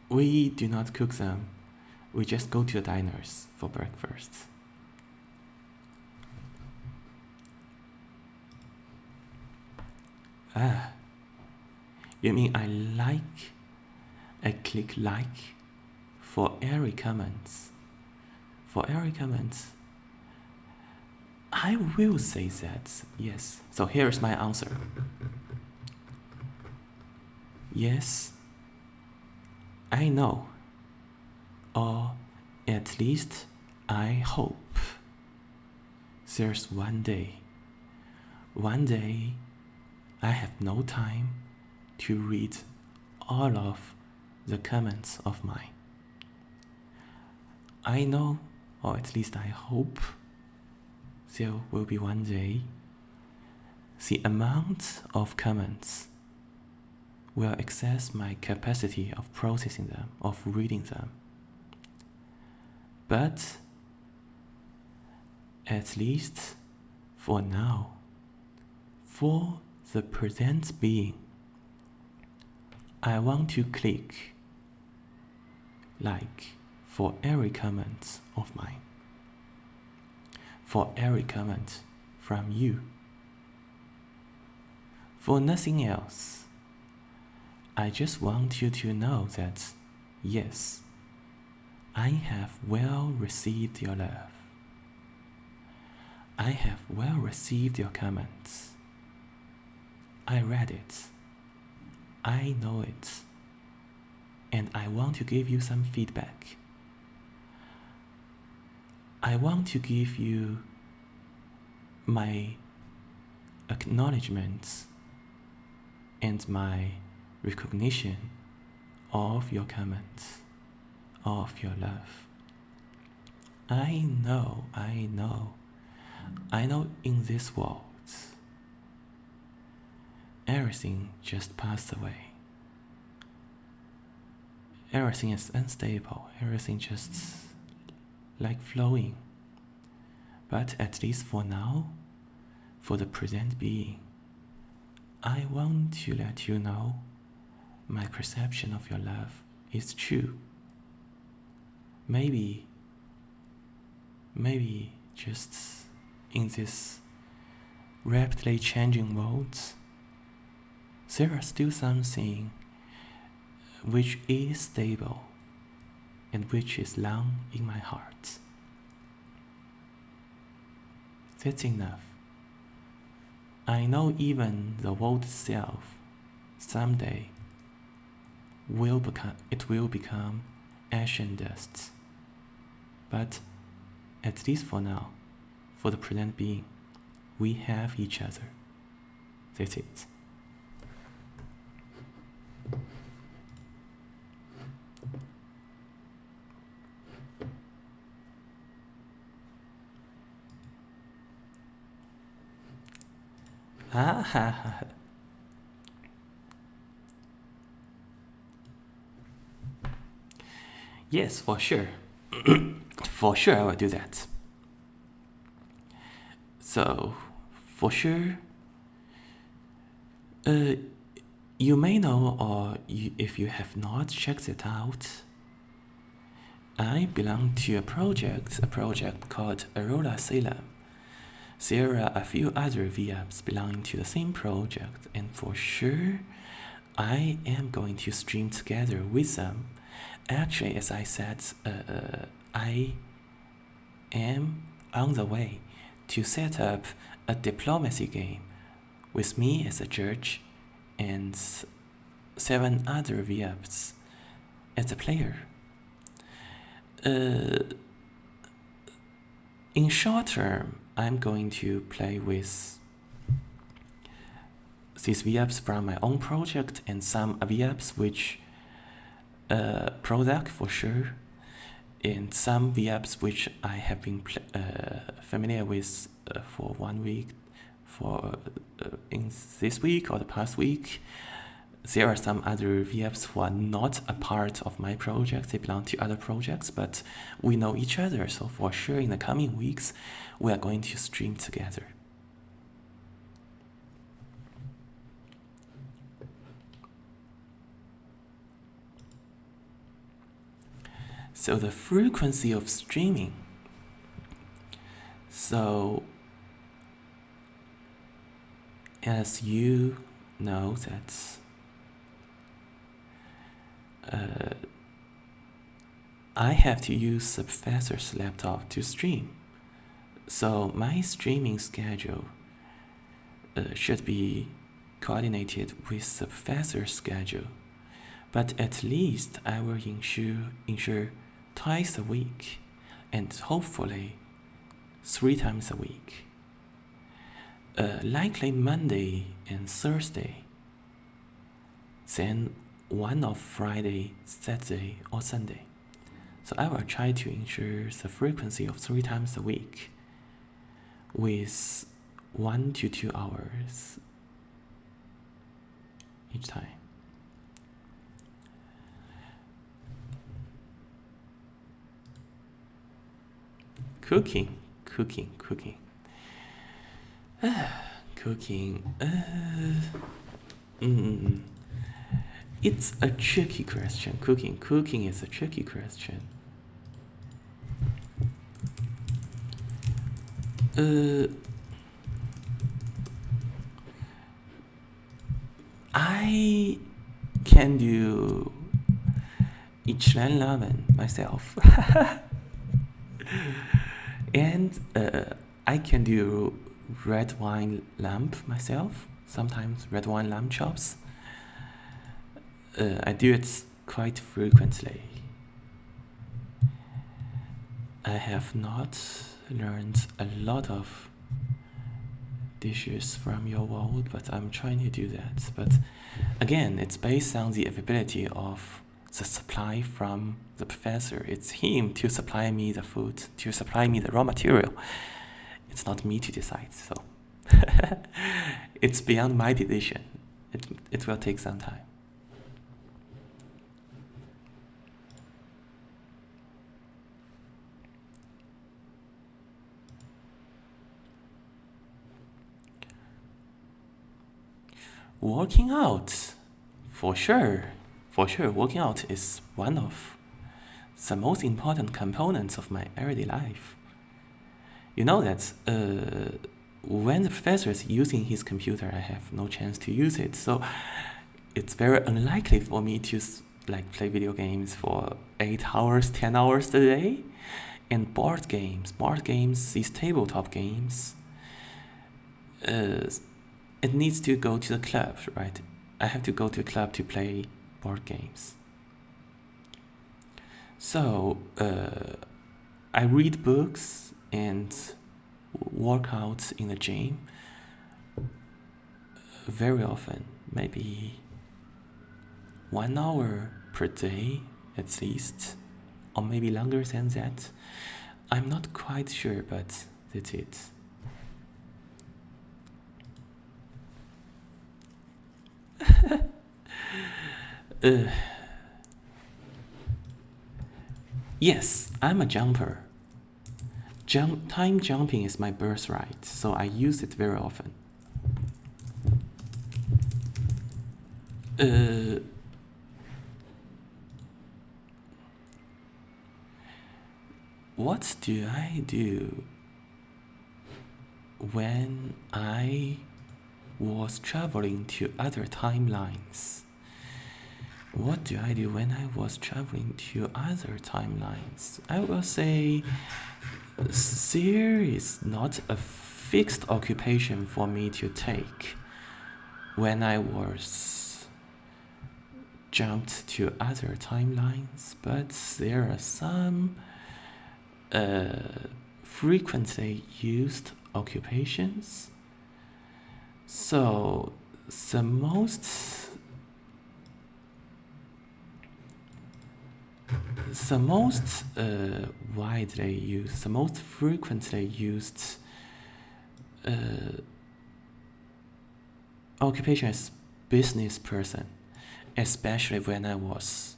We do not cook them. We just go to the diners for breakfast. Ah, you mean I click like for every comments. For every comment, I will say that, yes. So here is my answer. Yes, I know. Or at least I hope there's one day I have no time to read all of the comments of mine. I know, or at least I hope, there will be one day the amount of comments will excess my capacity of processing them, of reading them. But at least for now, for the present being, I want to click like for every comment of mine, for every comment from you. For nothing else, I just want you to know that, yes, I have well received your love. I have well received your comments. I read it. I know it. And I want to give you some feedback. I want to give you my acknowledgements and my recognition of your comments, of your love. I know in this world, everything just passed away. Everything is unstable, everything just like flowing. But at least for now, for the present being, I want to let you know my perception of your love is true. Maybe just in this rapidly changing world, there are still something which is stable and which is long in my heart. That's enough. I know even the world itself someday will become ash and dust. But at least for now, for the present being, we have each other. That's it. Yes, for sure. For sure I will do that. So, for sure, you may know, or if you have not checked it out, I belong to a project called Aurora Salem. There are a few other VMs belonging to the same project, and for sure, I am going to stream together with them. Actually, as I said, I am on the way to set up a diplomacy game with me as a judge and 7 other VMs as a player. In short term, I'm going to play with these VApps from my own project and some VApps which product for sure, and some VApps which I have been familiar with for 1 week, for in this week or the past week. there are some other VFs who are not a part of my project. They belong to other projects, but we know each other. So for sure, in the coming weeks, we are going to stream together. So the frequency of streaming. So as you know that I have to use the professor's laptop to stream. So my streaming schedule should be coordinated with the professor's schedule. But at least I will ensure twice a week and hopefully 3 times a week. Likely Monday and Thursday, then one of Friday, Saturday, or Sunday. So I will try to ensure the frequency of 3 times a week with 1 to 2 hours each time. Cooking. It's a tricky question. Cooking is a tricky question. I can do ichiran ramen myself. And I can do red wine lamb myself, sometimes red wine lamb chops. I do it quite frequently. I have not learned a lot of dishes from your world, but I'm trying to do that. But again, it's based on the availability of the supply from the professor. It's him to supply me the food, to supply me the raw material. It's not me to decide, so it's beyond my decision. It will take some time. Working out, for sure, working out is one of the most important components of my everyday life. You know that when the professor is using his computer, I have no chance to use it. So it's very unlikely for me to play video games for 8 hours, 10 hours a day. And board games, these tabletop games, it needs to go to the club, right? I have to go to a club to play board games. So I read books and work out in the gym very often, maybe 1 hour per day at least, or maybe longer than that. I'm not quite sure, but that's it. Yes, I'm a jumper. Time jumping is my birthright, so I use it very often. What do I do when I was traveling to other timelines? What do I do when I was traveling to other timelines? I will say there is not a fixed occupation for me to take when I was jumped to other timelines, but there are some frequently used occupations. So the most widely used, the most frequently used occupation is business person. especially when I was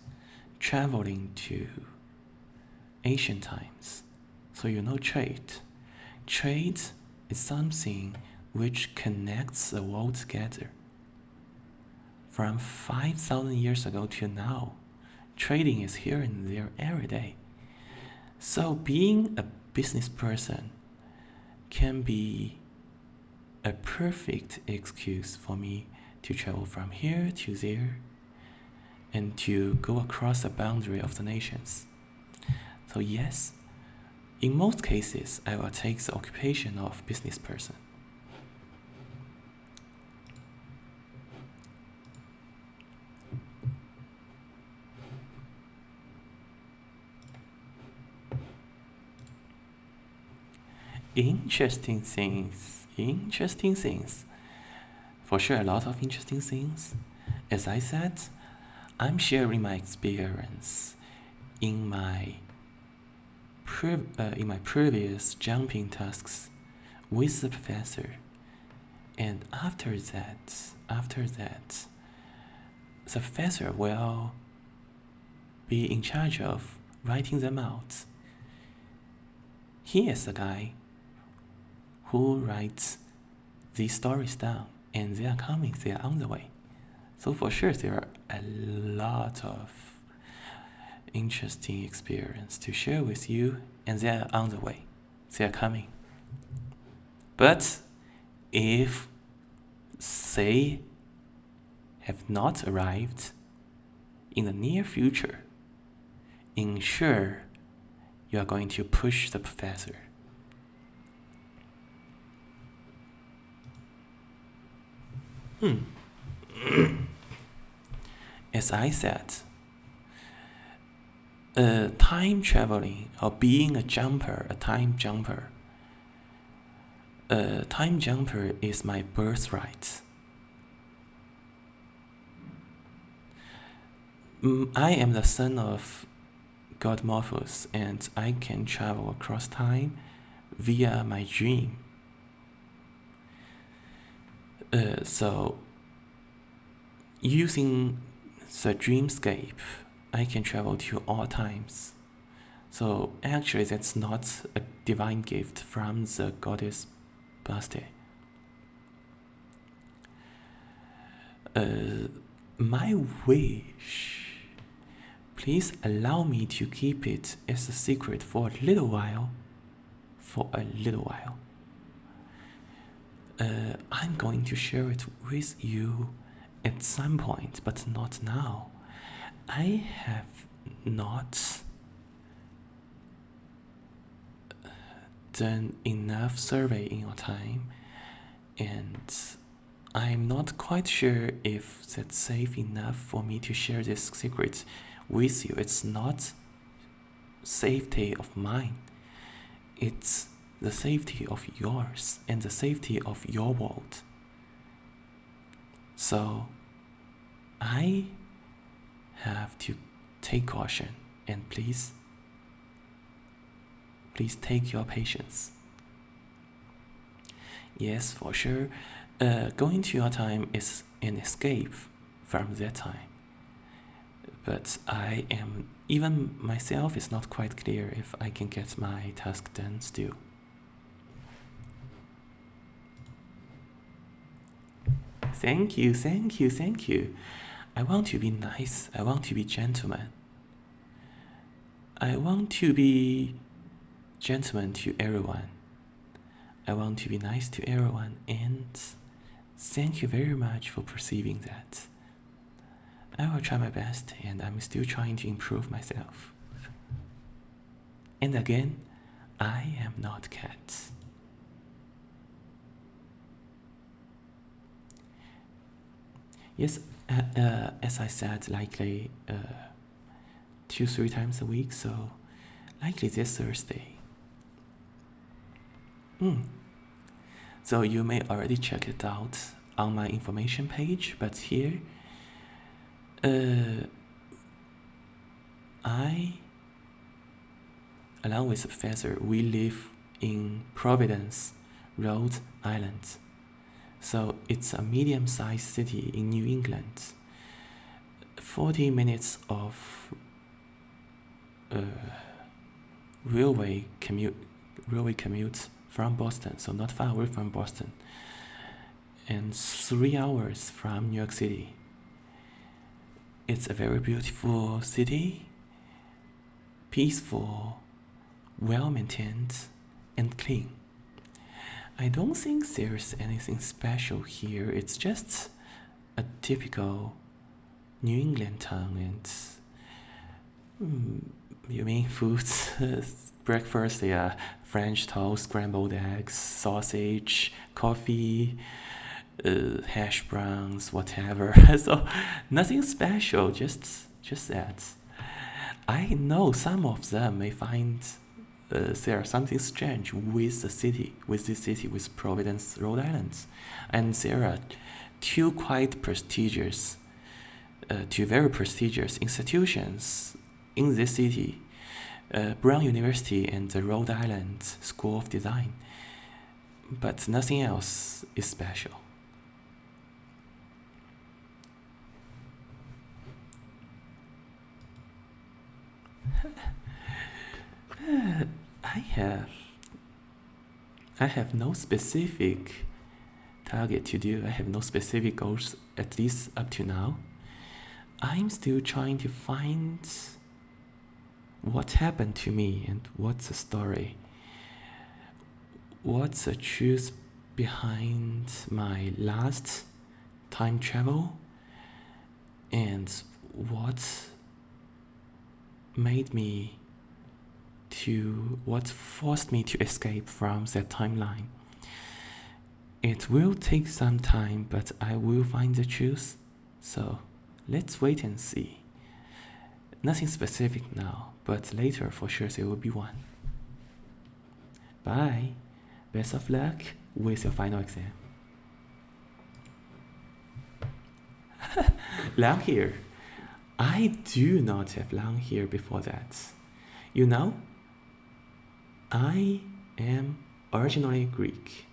traveling to ancient times. So you know trade. Trade is something which connects the world together. From 5,000 years ago to now, trading is here and there every day. So being a business person can be a perfect excuse for me to travel from here to there and to go across the boundary of the nations. So yes, in most cases, I will take the occupation of business person. Interesting things. For sure, a lot of interesting things. As I said, I'm sharing my experience in my previous jumping tasks with the professor, and after that, the professor will be in charge of writing them out. He is the guy who writes these stories down, and they are coming, they are on the way. So for sure, there are a lot of interesting experience to share with you, and they are on the way, they are coming. But if they have not arrived in the near future, ensure you are going to push the professor. As I said, time traveling or being a time jumper is my birthright. I am the son of God Morphos, and I can travel across time via my dream. So using the dreamscape, I can travel to all times. So actually that's not a divine gift from the goddess Baste. My wish, please allow me to keep it as a secret for a little while. I'm going to share it with you at some point, but not now. I have not done enough survey in your time, and I'm not quite sure if that's safe enough for me to share this secret with you. It's not safety of mine, it's the safety of yours and the safety of your world. So I have to take caution, and please take your patience. Yes, for sure, going to your time is an escape from that time. But I am, even myself is not quite clear if I can get my task done still. Thank you. I want to be nice. I want to be gentleman. I want to be gentleman to everyone. I want to be nice to everyone, and thank you very much for perceiving that. I will try my best, and I'm still trying to improve myself. And again, I am not cat. Yes, as I said, likely 2-3 times a week, so likely this Thursday. So you may already check it out on my information page, but here I, along with the professor, we live in Providence, Rhode Island. So it's a medium-sized city in New England. 40 minutes of railway commute from Boston, so not far away from Boston, and 3 hours from New York City. It's a very beautiful city, peaceful, well-maintained, and clean. I don't think there's anything special here. It's just a typical New England town, and you mean foods? Breakfast, yeah, French toast, scrambled eggs, sausage, coffee, hash browns, whatever. So nothing special, just that. I know some of them may find there something strange with this city, with Providence, Rhode Island, and there are two very prestigious institutions in this city, Brown University and the Rhode Island School of Design, but nothing else is special. I have no specific target to do. I have no specific goals, at least up to now. I'm still trying to find what happened to me and what's the story. What's the truth behind my last time travel, and what forced me to escape from that timeline. It will take some time, but I will find the truth. So let's wait and see. Nothing specific now, but later for sure there will be one. Bye. Best of luck with your final exam. Long hair. I do not have long hair before that. You know, I am originally Greek,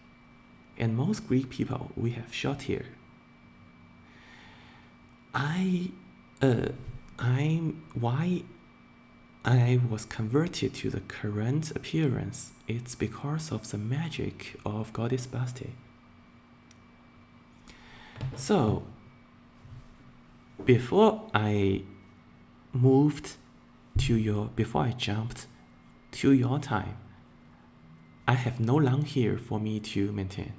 and most Greek people, we have short hair. Why I was converted to the current appearance, it's because of the magic of Goddess Basti. So, before I jumped to your time, I have no long hair for me to maintain.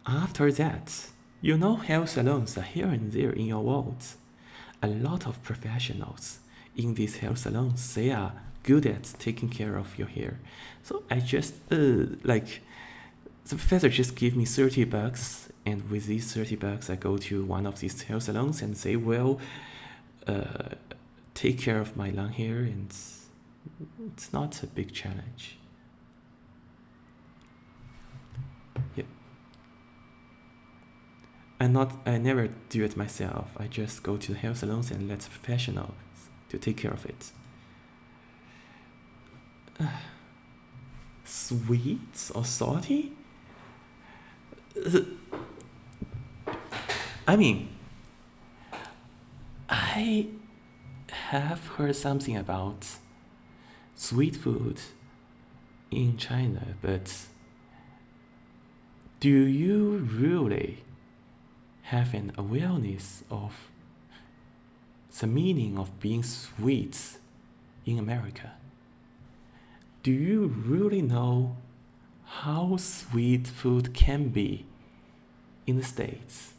After that, you know, hair salons are here and there in your world. A lot of professionals in these hair salons, they are good at taking care of your hair. So I just, the professor just gave me $30, and with these $30, I go to one of these hair salons, and they will take care of my long hair, and it's not a big challenge. Yeah. I never do it myself. I just go to the hair salons and let professionals to take care of it. Sweet or salty? I mean, I have heard something about sweet food in China, but do you really have an awareness of the meaning of being sweet in America? Do you really know how sweet food can be in the States?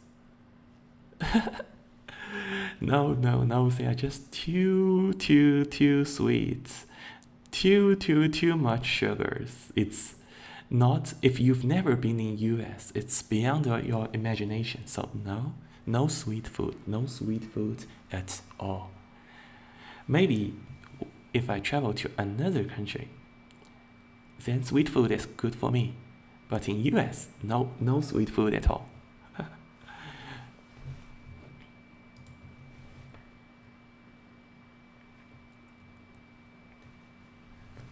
No, they are just too sweet. Too much sugars. It's not, if you've never been in US, it's beyond your imagination. So no sweet food at all. Maybe if I travel to another country, then sweet food is good for me. But in US, no sweet food at all.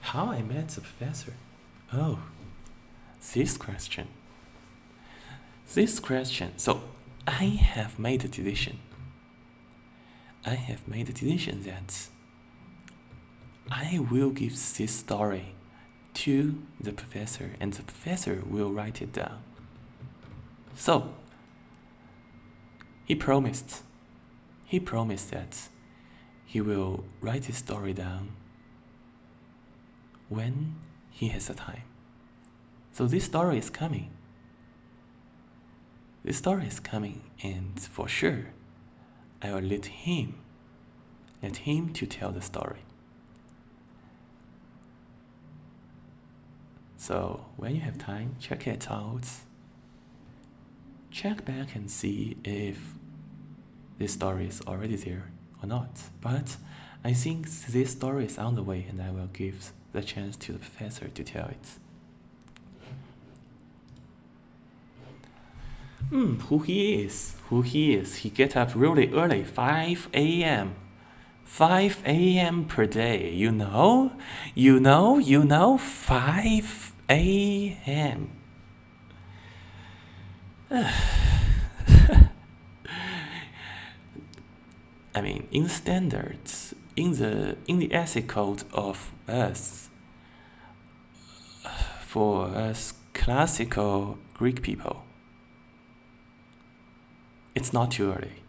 How I met the professor? Oh, this question. So I have made a decision. I have made the decision that I will give this story to the professor, and the professor will write it down. So he promised that he will write his story down when he has the time. So this story is coming. This story is coming, and for sure, I will let him to tell the story. So when you have time, check it out. Check back and see if this story is already there or not. But I think this story is on the way, and I will give the chance to the professor to tell it. Who he is? He get up really early, 5 a.m. 5 a.m. per day, you know, 5 a.m. I mean, in standards, in the ethic code of us, for us classical Greek people, it's not too early.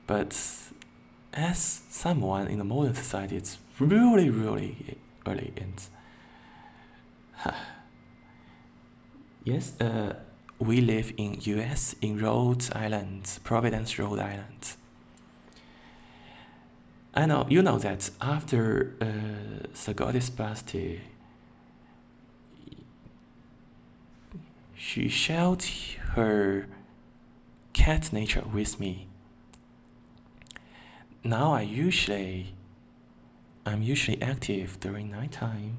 But as someone in the modern society, it's really, really early. And yes, we live in US, in Rhode Island, Providence, Rhode Island. I know, you know that after the goddess Basti, she shared her cat nature with me. Now I'm usually active during nighttime,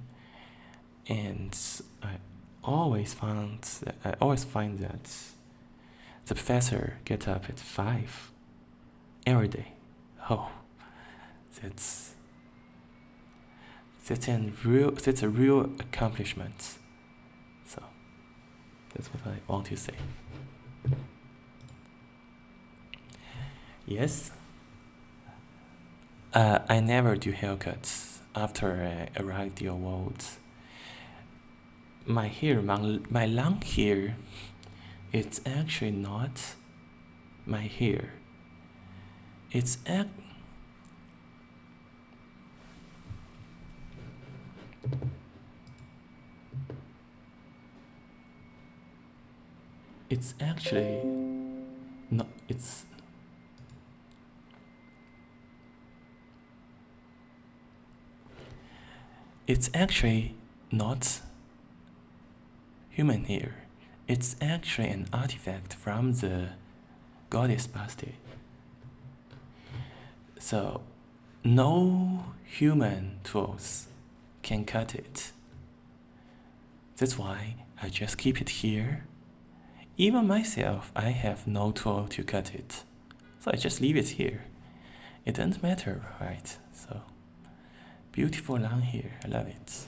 and I always find that the professor gets up at 5 every day. Oh, that's a real accomplishment. So that's what I want to say. Yes. I never do haircuts after I arrive the world. My hair, my long hair, it's actually not my hair. It's actually not. It's actually not human hair. It's actually an artifact from the goddess Basti. So, no human tools can cut it. That's why I just keep it here. Even myself, I have no tool to cut it. So I just leave it here. It doesn't matter, right? So, beautiful long hair, I love it.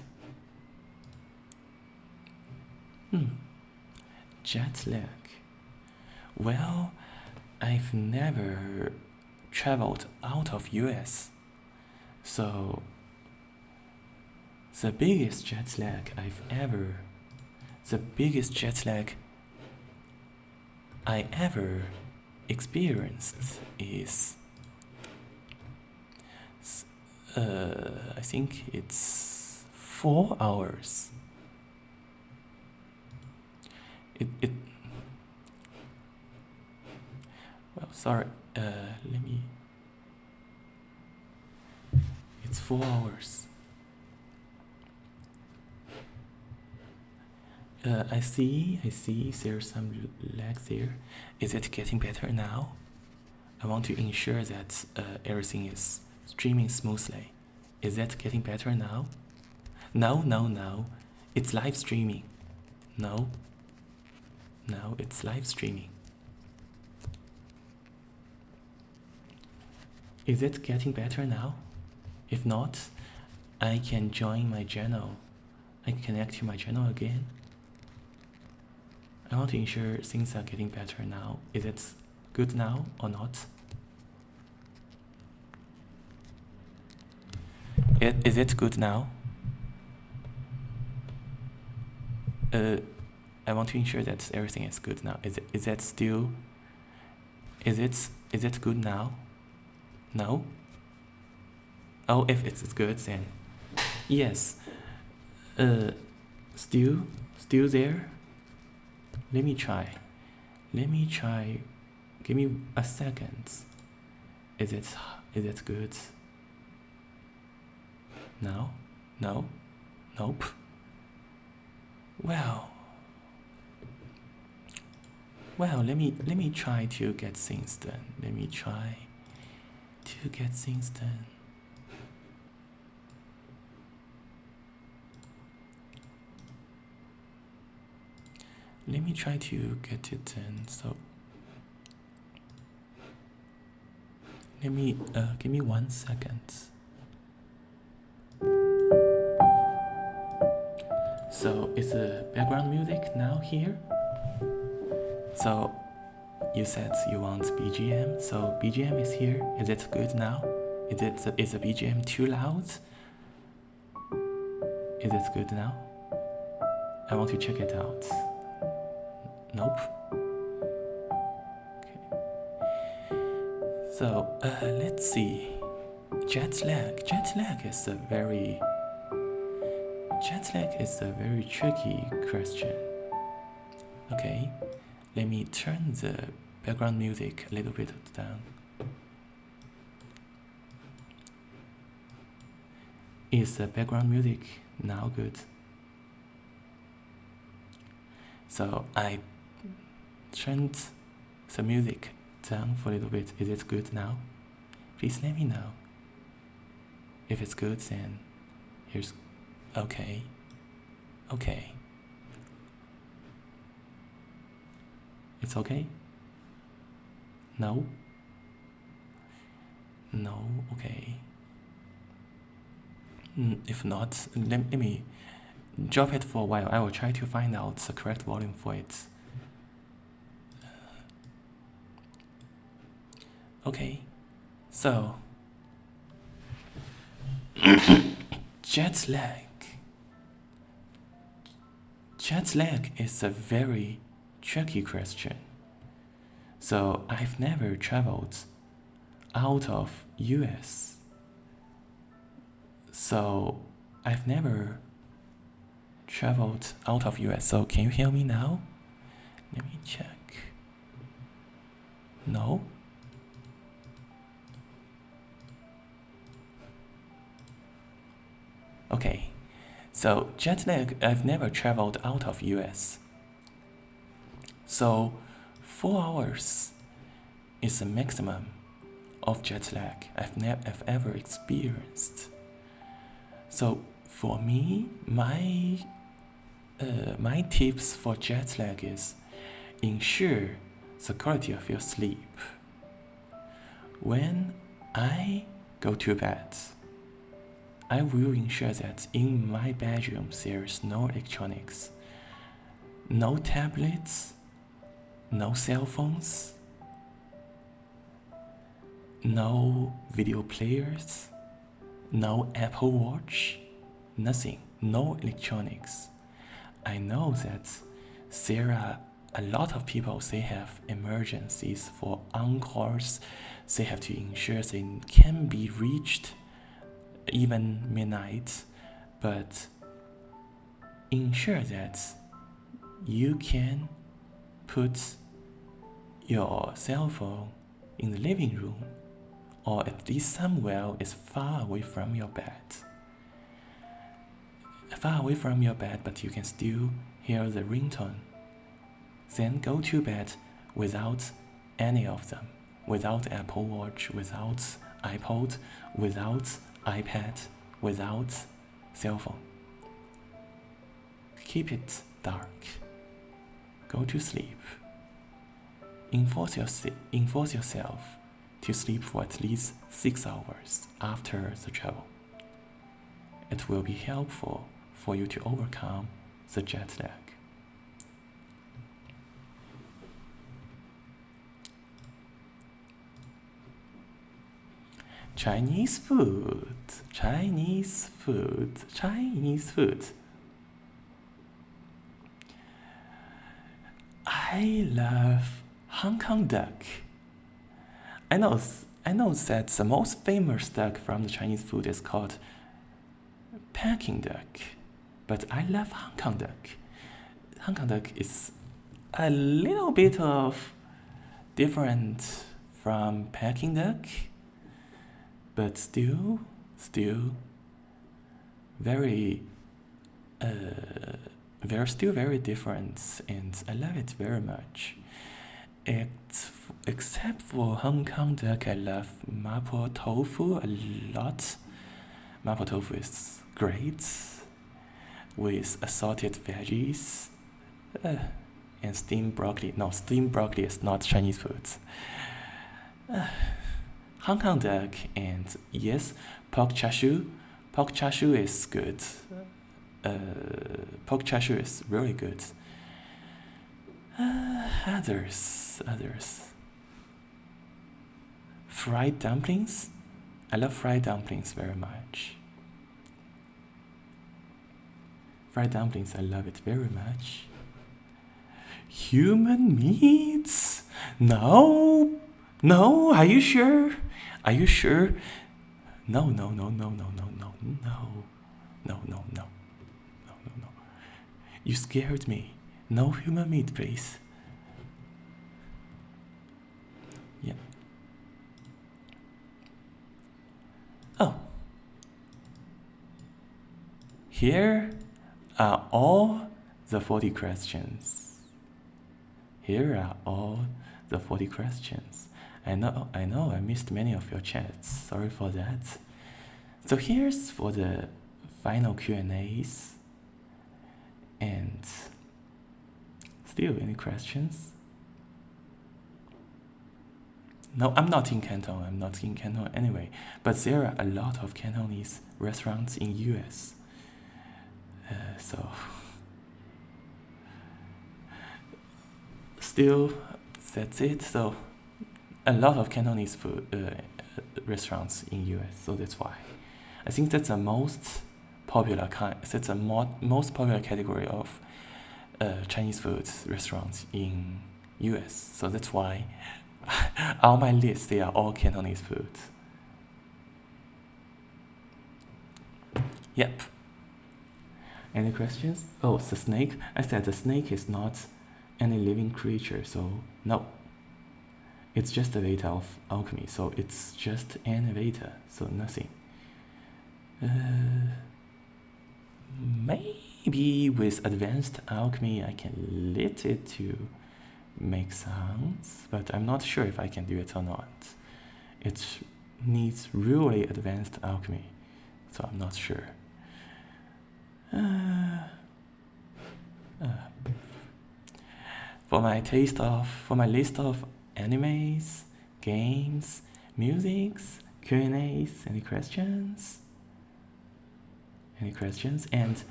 Jet lag. Well, I've never traveled out of US. So, the biggest jet lag I ever experienced is I think it's 4 hours. Well, sorry, it's 4 hours. I see there's some lag there. Is it getting better now? I want to ensure that everything is streaming smoothly. Is that getting better now? No. It's live streaming. No, it's live streaming. Is it getting better now? If not, I can join my channel. I can connect to my channel again. I want to ensure things are getting better now. Is it good now or not? Is it good now? I want to ensure that everything is good now. Is it still? Is it good now? No. Oh, if it's good, then yes. Still there. Let me try. Give me a second. Is it good? No. Nope. Well, let me try to get things done. Let me try to get things done. Let me try to get it done. So let me give me 1 second. So is the background music now here? So you said you want BGM, so BGM is here. Is it good now? Is the BGM too loud? Is it good now? I want to check it out. Nope. Okay. So let's see. Jet lag is a very tricky question. Okay, let me turn the background music a little bit down. Is the background music now good? So I turned the music down for a little bit. Is it good now? Please let me know. If it's good, then here's okay. It's okay? No? Okay. If not, let me drop it for a while. I will try to find out the correct volume for it. Okay, so jet lag is a very tricky question. So I've never traveled out of US. So I've never traveled out of US. So can you hear me now? Let me check. No? Okay. So jet lag, I've never traveled out of US. So 4 hours is the maximum of jet lag I've ever experienced. So for me, my tips for jet lag is ensure the quality of your sleep. When I go to bed, I will ensure that in my bedroom there is no electronics, no tablets, no cell phones, no video players, no Apple Watch, nothing, no electronics. I know that there are a lot of people, they have emergencies for on-calls. They have to ensure they can be reached even midnight, but ensure that you can put your cell phone in the living room, or at least somewhere is far away from your bed. But you can still hear the ringtone. Then go to bed without any of them, without Apple Watch, without iPod, without iPad, without cell phone. Keep it dark. Go to sleep. Enforce yourself to sleep for at least 6 hours after the travel. It will be helpful for you to overcome the jet lag. Chinese food, Chinese food, Chinese food. I love Hong Kong duck. I know that the most famous duck from the Chinese food is called Peking duck, but I love Hong Kong duck. Hong Kong duck is a little bit of different from Peking duck, but still very they're still very different, and I love it very much. Except for Hong Kong duck, I love mapo tofu a lot. Mapo tofu is great with assorted veggies and steamed broccoli. No, steamed broccoli is not Chinese food. Hong Kong duck and yes, pork char siu. Pork char siu is good. Pork char siu is really good. Others. Fried dumplings. I love fried dumplings very much. Fried dumplings, I love it very much. Human meats? No, are you sure? Are you sure? No. You scared me. No human meat, please. Yeah. Oh. Here are all the 40 questions. Here are all the 40 questions. I know I missed many of your chats. Sorry for that. So here's for the final Q&As. And still, any questions? No, I'm not in Canton. Anyway. But there are a lot of Cantonese restaurants in US. So still, that's it. So a lot of Cantonese food restaurants in US. So that's why I think that's the most popular most popular category of Chinese food restaurants in US. So that's why on my list they are all Cantonese food. Yep. Any questions? Oh, the snake. I said the snake is not any living creature, so no. It's just a Veda of alchemy, so it's just an Veda, so nothing. Maybe with advanced alchemy I can lit it to make sounds, but I'm not sure if I can do it or not. It needs really advanced alchemy, so I'm not sure. For my list of animes, games, musics, Q&As, any questions? And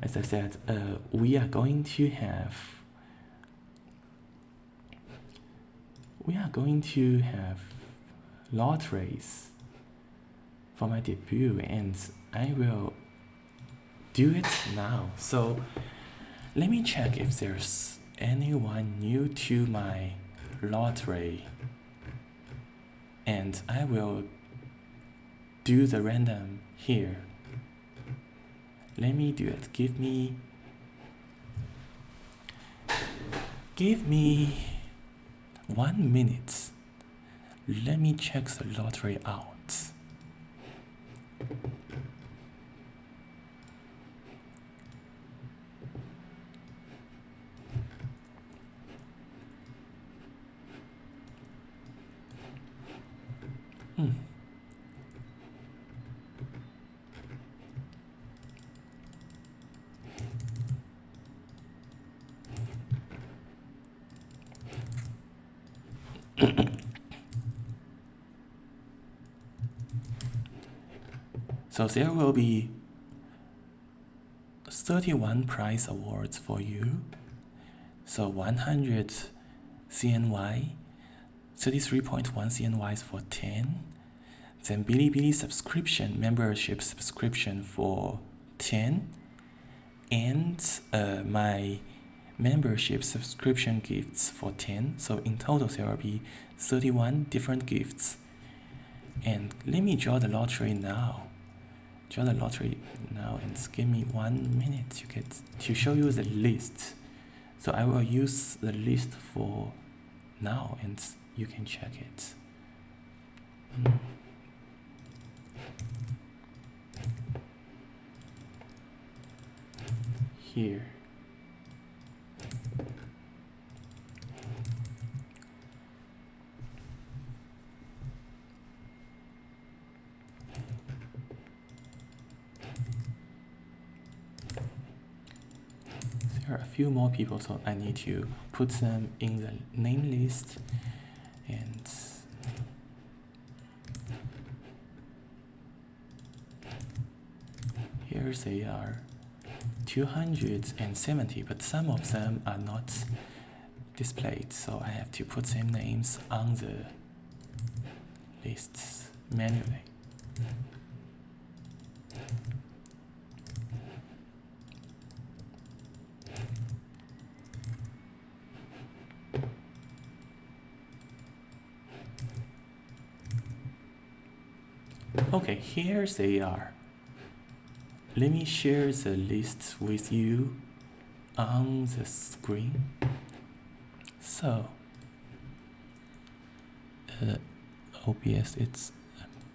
as I said, we are going to have lotteries for my debut, and I will do it now. So let me check if there's anyone new to my lottery, and I will do the random here. Let me do it. Give me 1 minute. Let me check the lottery out. So there will be 31 prize awards for you. So 100 CNY, 33.1 CNYs for 10, then Bilibili subscription, membership subscription for 10, and my membership subscription gifts for 10. So in total there will be 31 different gifts. And let me draw the lottery now. Draw the lottery now and give me 1 minute to show you the list. So I will use the list for now and you can check it. Here. There are a few more people, so I need to put them in the name list. And here they are, 270, but some of them are not displayed, so I have to put their names on the lists manually. Okay, here they are. Let me share the list with you on the screen. So, OBS, it's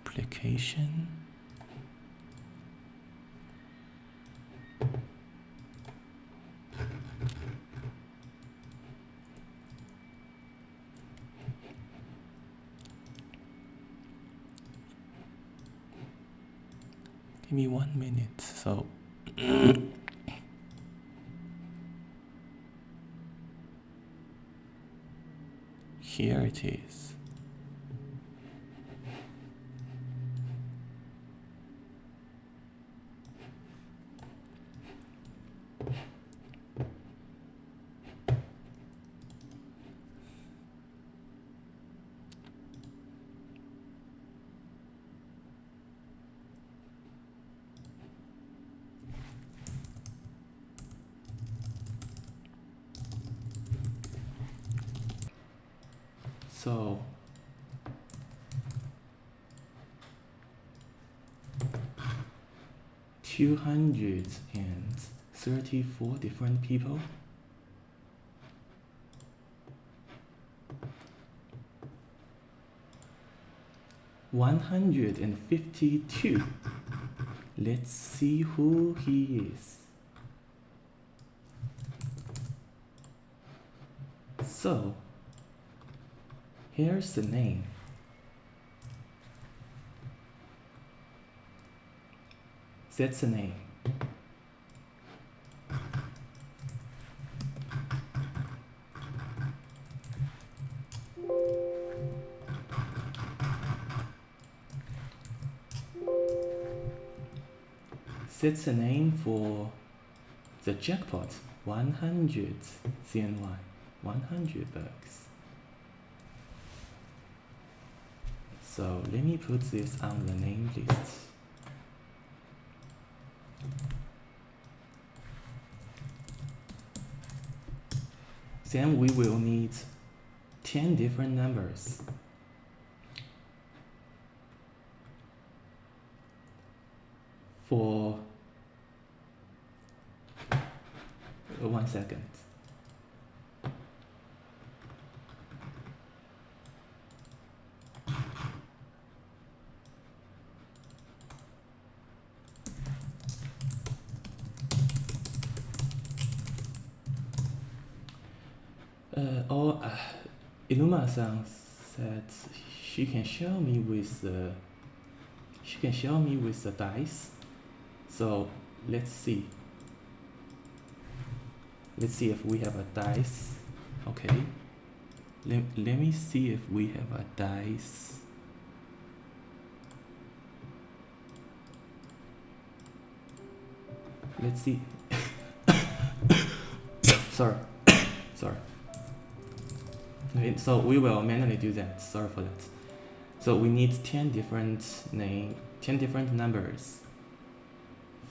application. Give me 1 minute. So here it is. So $234 different people. $152. Let's see who he is. So here's the name. That's the name. That's the name for the jackpot. 100 CNY, 100 bucks. So let me put this on the name list. Then we will need 10 different numbers. For 1 second. Iluma-san said she can show me with the dice. So let's see. Let's see if we have a dice. Okay. Let me see if we have a dice. Let's see. Sorry. Okay, so we will manually do that. Sorry for that. So we need 10 different numbers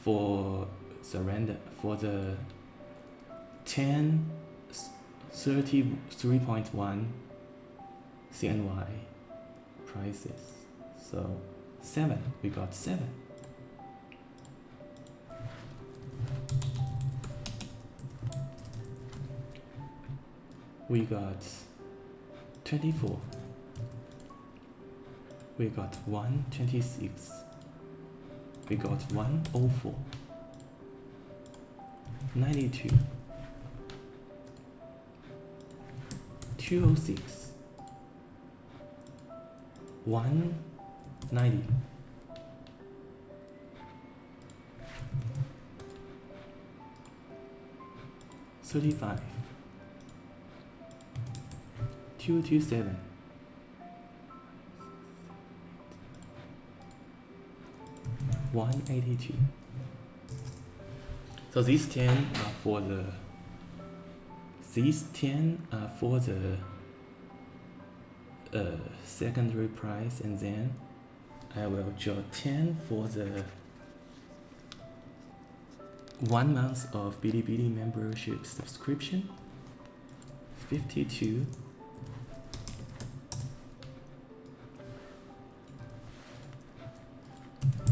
for the 10 33.1 CNY prices. So 7, we got 7. We got 24. We got 126. We got 104. 92. 206. 190. 35. 227. 182. So these 10 are for the secondary price, and then I will draw 10 for the 1 month of Bilibili membership subscription. 52.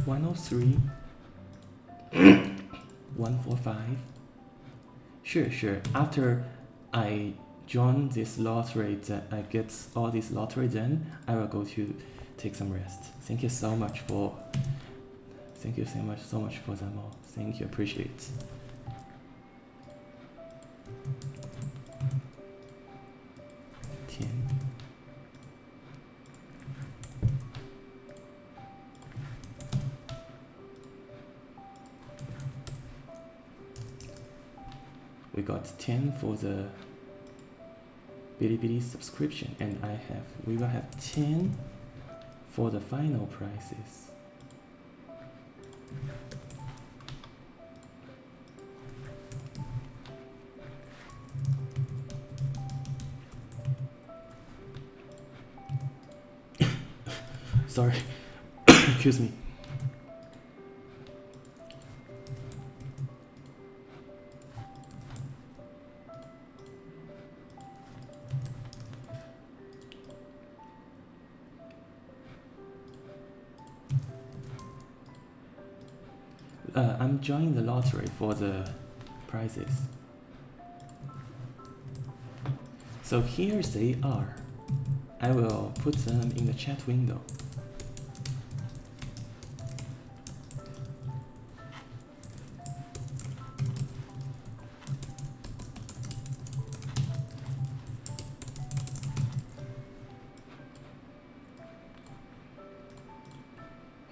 103. 145. Sure. After I join this lottery, that I get all this lottery, then I will go to take some rest. Thank you so much for them all. Thank you, appreciate it. We got 10 for the Bilibili subscription, and we will have 10 for the final prices. Sorry, excuse me. I'm joining the lottery for the prizes. So here they are. I will put them in the chat window.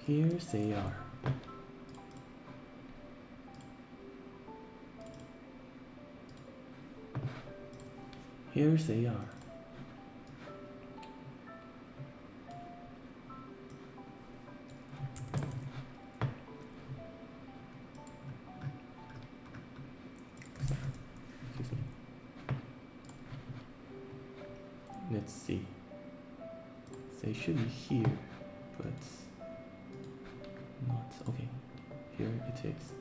Here they are. Here they are. Excuse me. Let's see. They should be here, but not. Okay, here it is.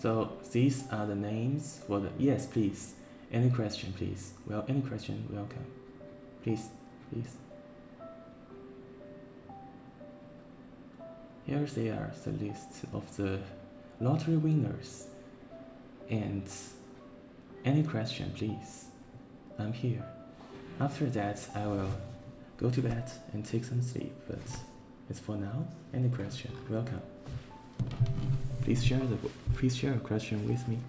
So these are the names for the. Yes, please. Any question, please? Well, any question, welcome. Please. Here they are, the list of the lottery winners. And any question, please? I'm here. After that, I will go to bed and take some sleep. But as for now, any question, welcome. Please share a question with me.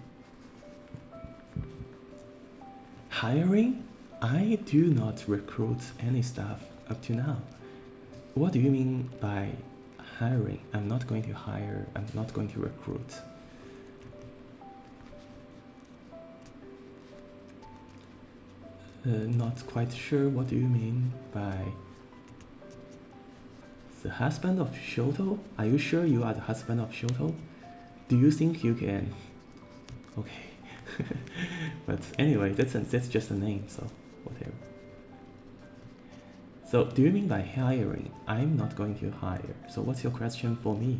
Hiring? I do not recruit any staff up to now. What do you mean by hiring? I'm not going to hire, I'm not going to recruit. Not quite sure what do you mean by the husband of Shoto? Are you sure you are the husband of Shoto? Do you think you can? Okay. But anyway, that's just a name, so whatever. So do you mean by hiring? I'm not going to hire. So what's your question for me?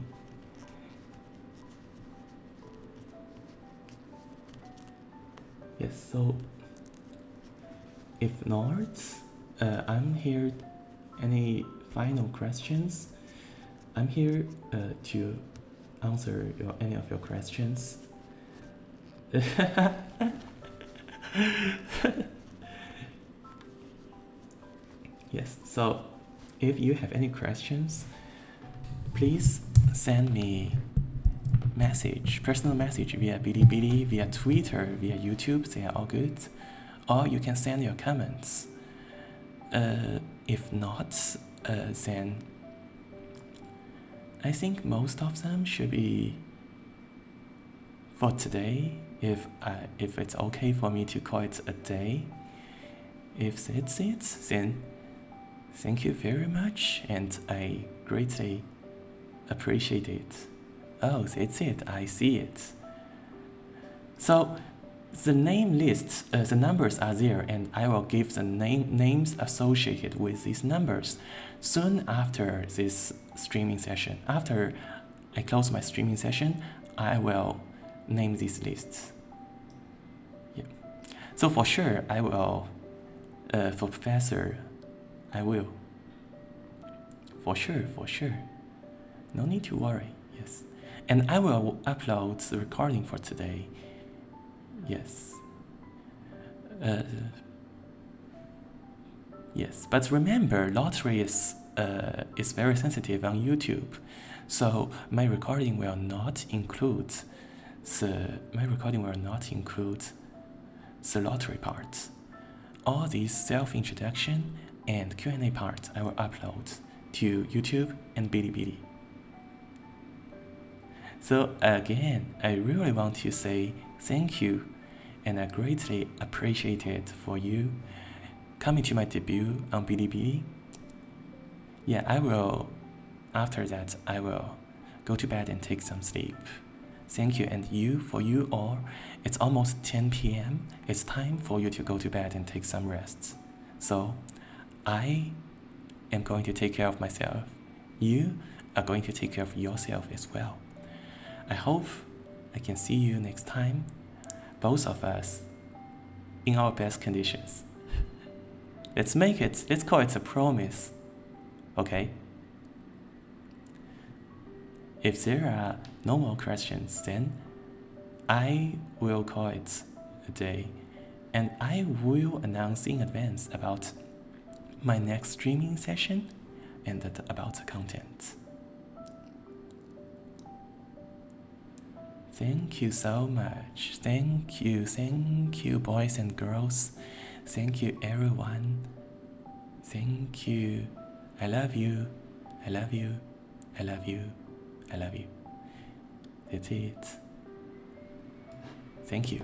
Yes, so if not, I'm here. Any final questions? I'm here to answer any of your questions. Yes, so if you have any questions, please send me personal message via Bilibili, via Twitter, via YouTube, they are all good. Or you can send your comments. If not, then I think most of them should be for today. If it's okay for me to call it a day. If it's it, then thank you very much, and I greatly appreciate it. Oh, that's it, I see it. So the name list, the numbers are there, and I will give the names associated with these numbers soon after this streaming session. After I close my streaming session, I will name these lists. Yeah. So for sure, I will, for Professor, I will. For sure. No need to worry, yes. And I will upload the recording for today. Yes. Yes, but remember, lottery is very sensitive on YouTube, so my recording will not include the lottery part. All these self-introduction and Q&A part I will upload to YouTube and Bilibili. So again, I really want to say thank you, and I greatly appreciate it for you coming to my debut on Bilibili. Yeah, after that, I will go to bed and take some sleep. Thank you, and for you all, it's almost 10 p.m. It's time for you to go to bed and take some rest. So, I am going to take care of myself. You are going to take care of yourself as well. I hope I can see you next time, both of us, in our best conditions. Let's call it a promise, okay? If there are no more questions, then I will call it a day, and I will announce in advance about my next streaming session and about the content. Thank you so much. Thank you boys and girls. Thank you everyone. Thank you. I love you. I love you. I love you. I love you. That's it. Thank you.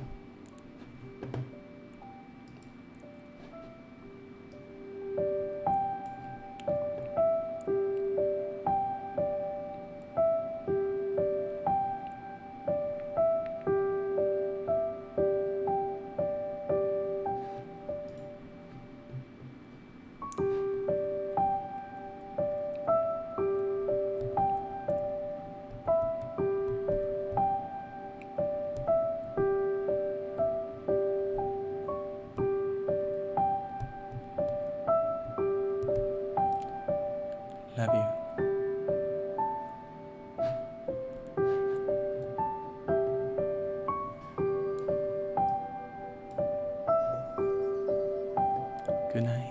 Love you. Good night.